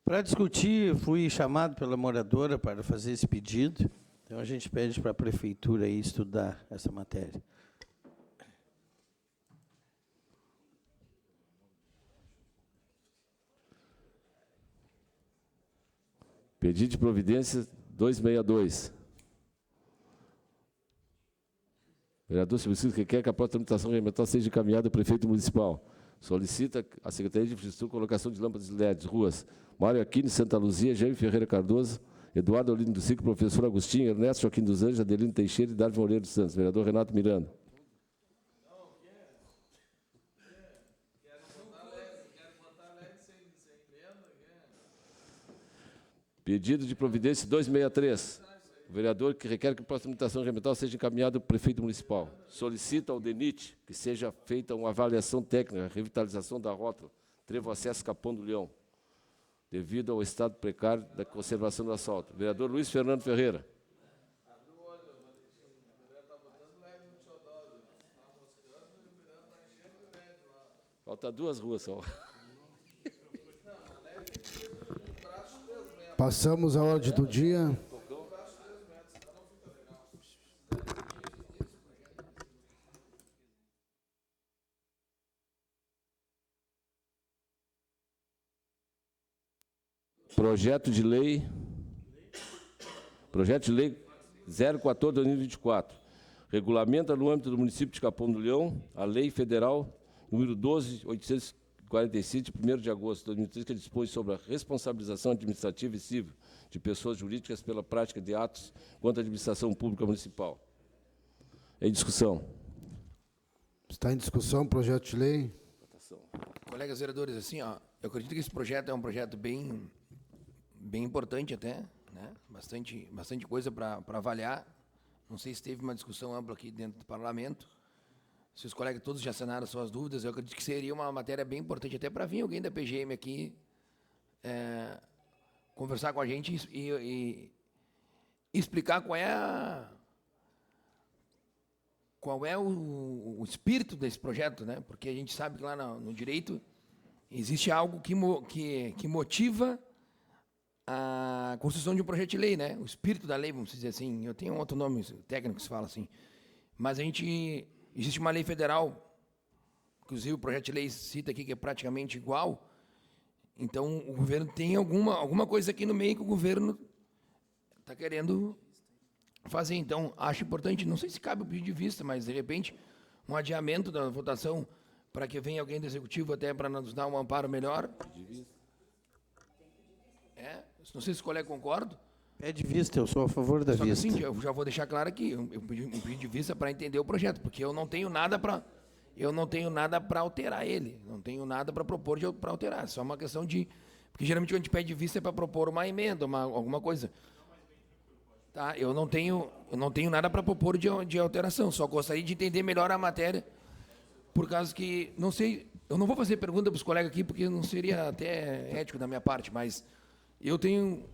Speaker 4: Para discutir, fui chamado pela moradora para fazer esse pedido, então a gente pede para a prefeitura aí estudar essa matéria.
Speaker 2: Pedido de providência 262. O vereador subscrito que quer que a própria tramitação regimental seja encaminhada ao prefeito municipal. Solicita a Secretaria de Infraestrutura colocação de lâmpadas de LED, ruas Mário Aquino, Santa Luzia, Jaime Ferreira Cardoso, Eduardo Aulino do Ciclo, Professor Agostinho, Ernesto Joaquim dos Anjos, Adelino Teixeira e Darwin Moreira dos Santos. Vereador Renato Miranda. Pedido de providência 263. O vereador que requer que a próxima tramitação regimental seja encaminhada ao prefeito municipal. Solicita ao DENIT que seja feita uma avaliação técnica, revitalização da rótula, Trevo Acesso Capão do Leão, devido ao estado precário da conservação do asfalto. Vereador Luiz Fernando Ferreira. Falta 2 ruas só.
Speaker 1: Passamos a ordem do dia.
Speaker 2: Projeto de lei 014/2024, regulamenta no âmbito do município de Capão do Leão a Lei Federal número 12.846, de 1º de agosto de 2003, que dispõe sobre a responsabilização administrativa e civil de pessoas jurídicas pela prática de atos contra a administração pública municipal. Em discussão.
Speaker 1: Está em discussão o projeto de lei.
Speaker 5: Colegas vereadores, assim, ó, eu acredito que esse projeto é um projeto bem importante até, né? Bastante coisa para avaliar. Não sei se teve uma discussão ampla aqui dentro do parlamento. Se os colegas todos já assinaram suas dúvidas, eu acredito que seria uma matéria bem importante até para vir alguém da PGM aqui conversar com a gente e explicar qual é o espírito desse projeto, né? Porque a gente sabe que lá no direito existe algo que motiva a construção de um projeto de lei, né? O espírito da lei, vamos dizer assim. Eu tenho um outro nome técnico que se fala assim. Mas existe uma lei federal, inclusive o projeto de lei cita aqui que é praticamente igual. Então, o governo tem alguma coisa aqui no meio que o governo está querendo fazer. Então, acho importante, não sei se cabe o pedido de vista, mas, de repente, um adiamento da votação para que venha alguém do Executivo até para nos dar um amparo melhor. Não sei se o colega concorda,
Speaker 4: Pede vista, eu sou a favor da
Speaker 5: Só que
Speaker 4: vista.
Speaker 5: assim, eu já vou deixar claro aqui, eu pedi um pedido de vista para entender o projeto, porque eu não tenho nada para alterar ele, não tenho nada para propor para alterar, é só uma questão de, porque geralmente quando a gente pede vista é para propor uma emenda, alguma coisa. Tá, eu não tenho nada para propor de alteração, só gostaria de entender melhor a matéria, por causa que, não sei, eu não vou fazer pergunta para os colegas aqui, porque não seria até ético da minha parte, mas eu tenho,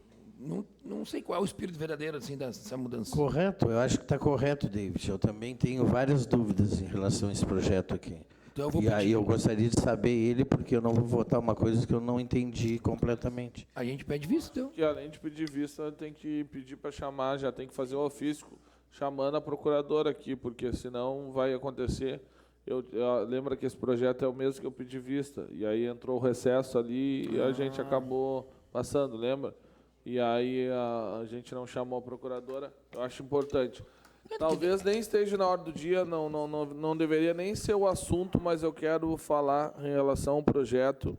Speaker 5: não sei qual é o espírito verdadeiro assim, dessa mudança.
Speaker 4: Correto, eu acho que está correto, David. Eu também tenho várias dúvidas em relação a esse projeto aqui.
Speaker 5: Então eu vou
Speaker 4: E aí eu gostaria de saber ele, porque eu não vou votar uma coisa que eu não entendi completamente.
Speaker 5: A gente pede vista, então.
Speaker 6: Que além de pedir vista, tem que pedir para chamar, já tem que fazer o ofício chamando a procuradora aqui, porque senão vai acontecer. Eu lembro que esse projeto é o mesmo que eu pedi vista, e aí entrou o recesso ali e a gente acabou passando, lembra? E aí a gente não chamou a procuradora, eu acho importante. Talvez nem esteja na hora do dia, não deveria nem ser o assunto, mas eu quero falar em relação ao projeto,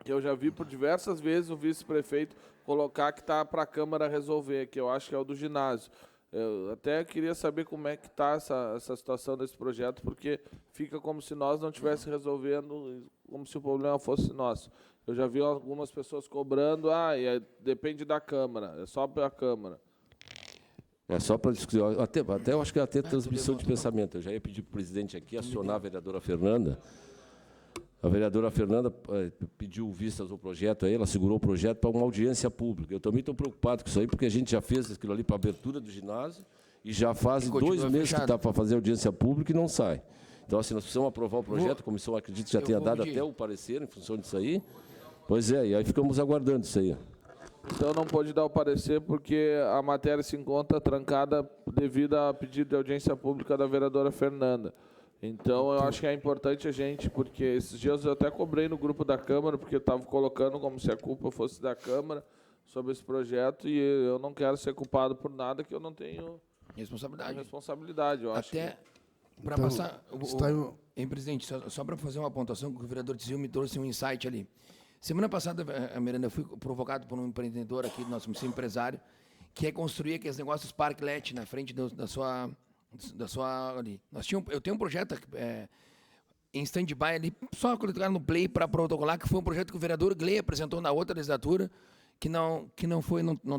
Speaker 6: que eu já vi por diversas vezes o vice-prefeito colocar que está para a Câmara resolver, que eu acho que é o do ginásio. Eu até queria saber como é que está essa situação desse projeto, porque fica como se nós não estivéssemos resolvendo, como se o problema fosse nosso. Eu já vi algumas pessoas cobrando, depende da Câmara, é só para a Câmara.
Speaker 2: É só para discutir. Até eu acho que é até transmissão de pensamento. Eu já ia pedir para o presidente aqui acionar a vereadora Fernanda. A vereadora Fernanda pediu vistas ao projeto, aí ela segurou o projeto para uma audiência pública. Eu também estou preocupado com isso aí, porque a gente já fez aquilo ali para a abertura do ginásio e já fazem 2 meses que está para fazer audiência pública e não sai. Então, assim, nós precisamos aprovar o projeto, a comissão, acredito que já tenha dado até o parecer em função disso aí. Pois é, e aí ficamos aguardando isso aí.
Speaker 6: Então não pôde dar o parecer porque a matéria se encontra trancada devido a pedido de audiência pública da vereadora Fernanda. Então eu acho que é importante a gente, porque esses dias eu até cobrei no grupo da Câmara, porque eu estava colocando como se a culpa fosse da Câmara sobre esse projeto, e eu não quero ser culpado por nada que eu não tenho responsabilidade. Eu acho
Speaker 5: até para
Speaker 1: Então,
Speaker 5: passar... Hein, presidente, só para fazer uma pontuação, que o vereador Tizil me trouxe um insight ali. Semana passada, Miranda, eu fui provocado por um empreendedor aqui do nosso município, empresário, que é construir aqueles negócios parklet na frente da sua ali. Eu tenho um projeto em stand-by ali, só colocar no play para protocolar, que foi um projeto que o vereador Gley apresentou na outra legislatura, que não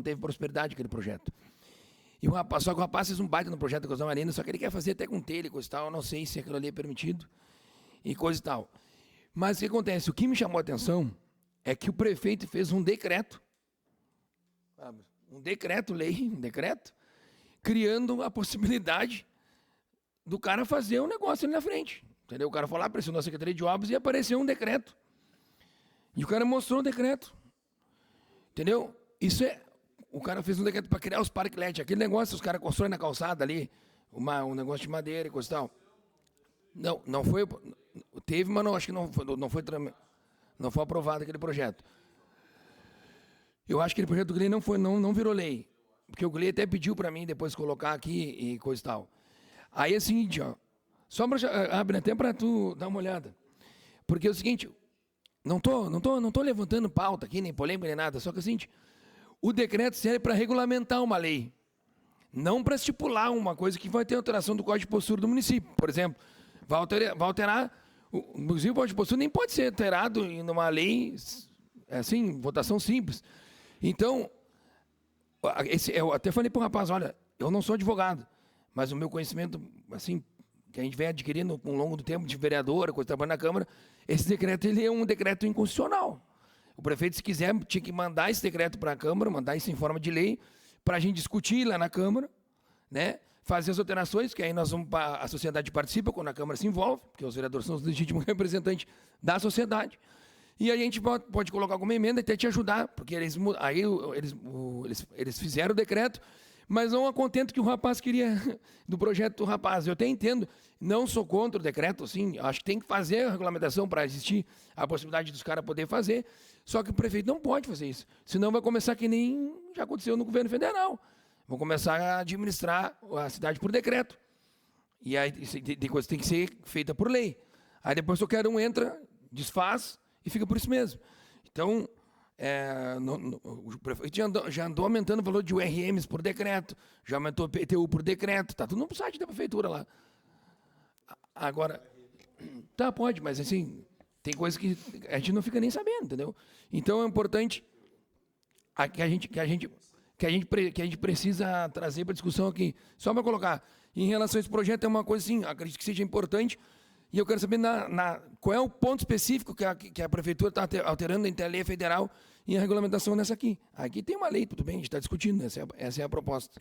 Speaker 5: teve prosperidade aquele projeto. E só que o rapaz fez um baita no projeto da Costa Marina, só que ele quer fazer até com telha e coisa e tal, eu não sei se aquilo ali é permitido e coisa e tal. Mas o que acontece? O que me chamou a atenção é que o prefeito fez um decreto, criando a possibilidade do cara fazer um negócio ali na frente. Entendeu? O cara foi lá, pressionou a Secretaria de Obras e apareceu um decreto. E o cara mostrou o decreto. Entendeu? O cara fez um decreto para criar os parklets. Aquele negócio, os caras constroem na calçada ali, um negócio de madeira e coisa e tal. Não foi... Teve, mas acho que não foi aprovado aquele projeto. Eu acho que aquele projeto do Gley não virou lei. Porque o Gley até pediu para mim depois colocar aqui e coisa e tal. Aí é o seguinte, ó. Só para abre até para tu dar uma olhada. Porque é o seguinte, não tô levantando pauta aqui, nem polêmica, nem nada. Só que é o seguinte, o decreto serve para regulamentar uma lei. Não para estipular uma coisa que vai ter alteração do Código de Postura do município. Por exemplo, vai alterar... Inclusive, o Código de Postura nem pode ser alterado em uma lei, assim, votação simples. Então, eu até falei para o rapaz, olha, eu não sou advogado, mas o meu conhecimento, assim, que a gente vem adquirindo ao longo do tempo de vereadora, coisa trabalhando na Câmara, esse decreto ele é um decreto inconstitucional. O prefeito, se quiser, tinha que mandar esse decreto para a Câmara, mandar isso em forma de lei, para a gente discutir lá na Câmara, né? Fazer as alterações, que aí a sociedade participa quando a Câmara se envolve, porque os vereadores são os legítimos representantes da sociedade. E aí a gente pode colocar alguma emenda e até te ajudar, porque eles fizeram o decreto, mas não acontento que o rapaz queria, do projeto do rapaz. Eu até entendo, não sou contra o decreto, assim, acho que tem que fazer a regulamentação para existir a possibilidade dos caras poderem fazer, só que o prefeito não pode fazer isso, senão vai começar que nem já aconteceu no governo federal. Vão começar a administrar a cidade por decreto. E aí tem coisa que tem que ser feita por lei. Aí depois qualquer um entra, desfaz e fica por isso mesmo. Então, O prefeito já andou aumentando o valor de URMs por decreto, já aumentou o PTU por decreto, está tudo no site da prefeitura lá. Agora, tá, pode, mas assim, tem coisas que a gente não fica nem sabendo, entendeu? Então é importante que a gente precisa trazer para discussão aqui. Só para colocar, em relação a esse projeto, é uma coisa assim, acredito que seja importante, e eu quero saber qual é o ponto específico que a prefeitura está alterando entre a lei federal e a regulamentação nessa aqui. Aqui tem uma lei, tudo bem, a gente está discutindo, essa é a proposta.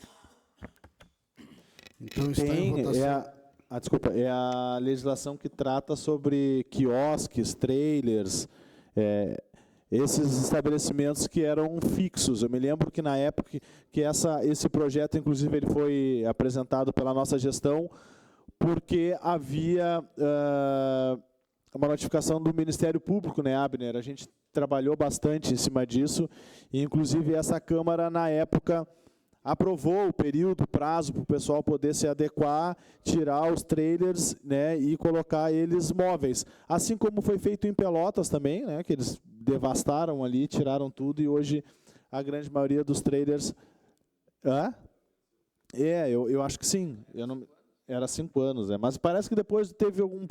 Speaker 1: Então está em votação.
Speaker 7: Desculpa, é a legislação que trata sobre quiosques, trailers, esses estabelecimentos que eram fixos. Eu me lembro que na época que esse projeto, inclusive, ele foi apresentado pela nossa gestão, porque havia uma notificação do Ministério Público, né, Abner? A gente trabalhou bastante em cima disso, e inclusive essa Câmara, na época, aprovou o período, o prazo para o pessoal poder se adequar, tirar os trailers, né, e colocar eles móveis. Assim como foi feito em Pelotas também, né, que eles devastaram ali, tiraram tudo, e hoje a grande maioria dos trailers... Eu acho que sim. Era 5 anos, né? Mas parece que depois teve um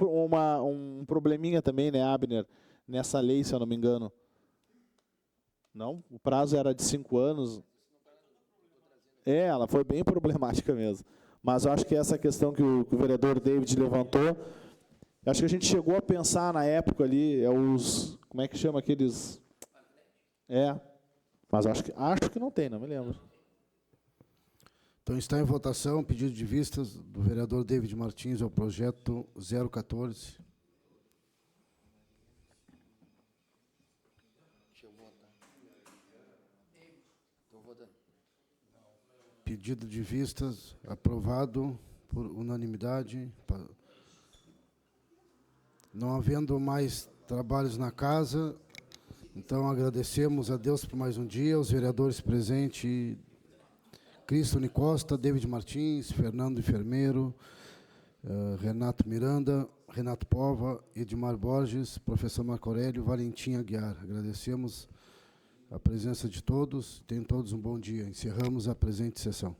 Speaker 7: probleminha também, né, Abner, nessa lei, se eu não me engano. Não? O prazo era de 5 anos. Ela foi bem problemática mesmo. Mas eu acho que essa questão que o vereador David levantou, acho que a gente chegou a pensar na época ali, como é que chama aqueles... Mas acho que não tem, não me lembro.
Speaker 1: Então está em votação o pedido de vistas do vereador David Martins ao projeto 014.
Speaker 5: Deixa eu votar. Estou votando.
Speaker 1: Pedido de vistas aprovado por unanimidade. Não havendo mais trabalhos na casa, então agradecemos a Deus por mais um dia, os vereadores presentes, Cristo Nicosta, David Martins, Fernando Enfermeiro, Renato Miranda, Renato Pova, Edmar Borges, professor Marco Aurélio, Valentim Aguiar. Agradecemos a presença de todos. Tenham todos um bom dia. Encerramos a presente sessão.